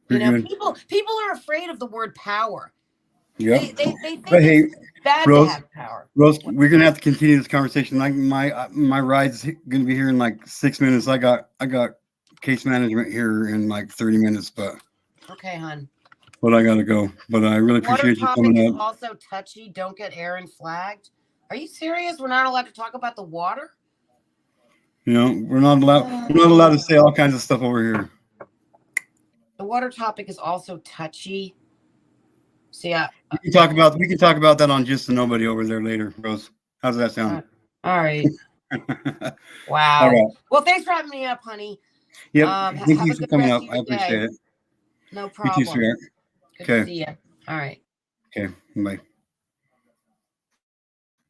You know, people are afraid of the word power. Yeah. They think Hey, it's bad Rose, to have power. Rose, we're gonna have to continue this conversation. Like my ride's gonna be here in like 6 minutes. I got case management here in like 30 minutes, but Okay, hon. But I gotta go. But I really appreciate you coming Water topic is up. also touchy. Don't get Aaron flagged. Are you serious? We're not allowed to talk about the water? You know, we're not allowed to say all kinds of stuff over here. The water topic is also touchy. See, we can talk about that on Just a Nobody over there later, Rose. How's that sound? All right. Wow. All right. Well, thanks for having me up, honey. Yep. Thank you for coming up. I appreciate it. No problem. You too, sweetheart. Good to see you. All right. Okay. Bye.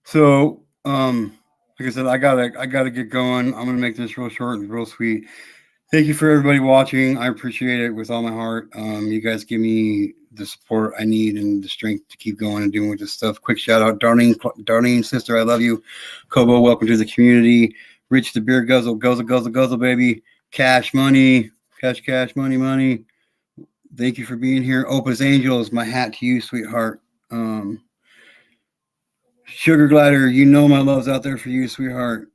So, like I said, I gotta get going. I'm gonna make this real short and real sweet. Thank you for everybody watching. I appreciate it with all my heart. You guys give me the support I need and the strength to keep going and doing with this stuff. Quick shout out, Darlene, sister, I love you. Kobo, welcome to the community. Rich the beer guzzle, baby. Cash money, cash, money. Thank you for being here. Opus Angels, my hat to you, sweetheart. Sugar Glider, you know my love's out there for you, sweetheart.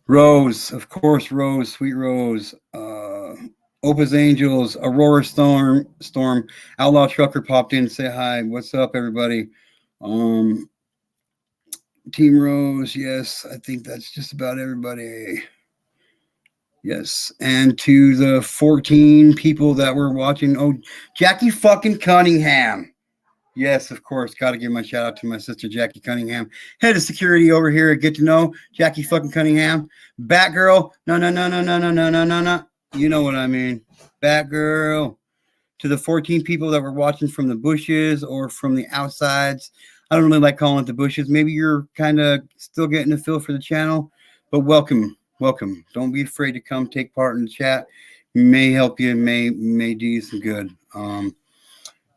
Rose, of course, Rose, sweet Rose. Opus Angels, Aurora Storm, Outlaw Trucker popped in to say hi. What's up, everybody? Team Rose, yes, I think that's just about everybody. Yes, and to the 14 people that were watching. Oh, Jackie fucking Cunningham. Yes, of course. Got to give my shout out to my sister, Jackie Cunningham. Head of security over here at Get to Know, Jackie fucking Cunningham. Batgirl. No. You know what I mean. Batgirl. To the 14 people that were watching from the bushes or from the outsides. I don't really like calling it the bushes. Maybe you're kind of still getting a feel for the channel, but welcome. Don't be afraid to come take part in the chat. May help you, may do you some good.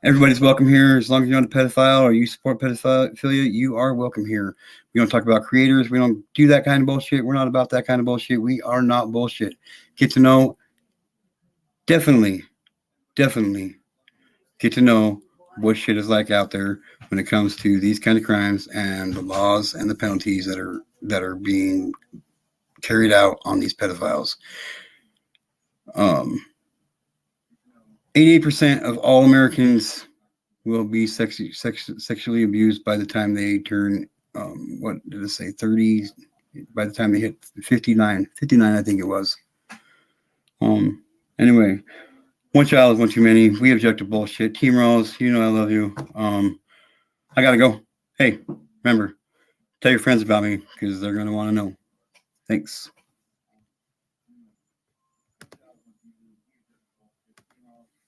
Everybody's welcome here. As long as you're not a pedophile or you support pedophilia, you are welcome here. We don't talk about creators. We don't do that kind of bullshit. We're not about that kind of bullshit. We are not bullshit. Get to know. Definitely get to know what shit is like out there when it comes to these kind of crimes and the laws and the penalties that are being carried out on these pedophiles. 88% of all Americans will be sexually abused by the time they turn, what did it say, 30, by the time they hit 59, I think it was. Anyway, one child is one too many. We object to bullshit. Team Rose, you know I love you. I gotta go. Hey, remember, tell your friends about me because they're gonna want to know. Thanks.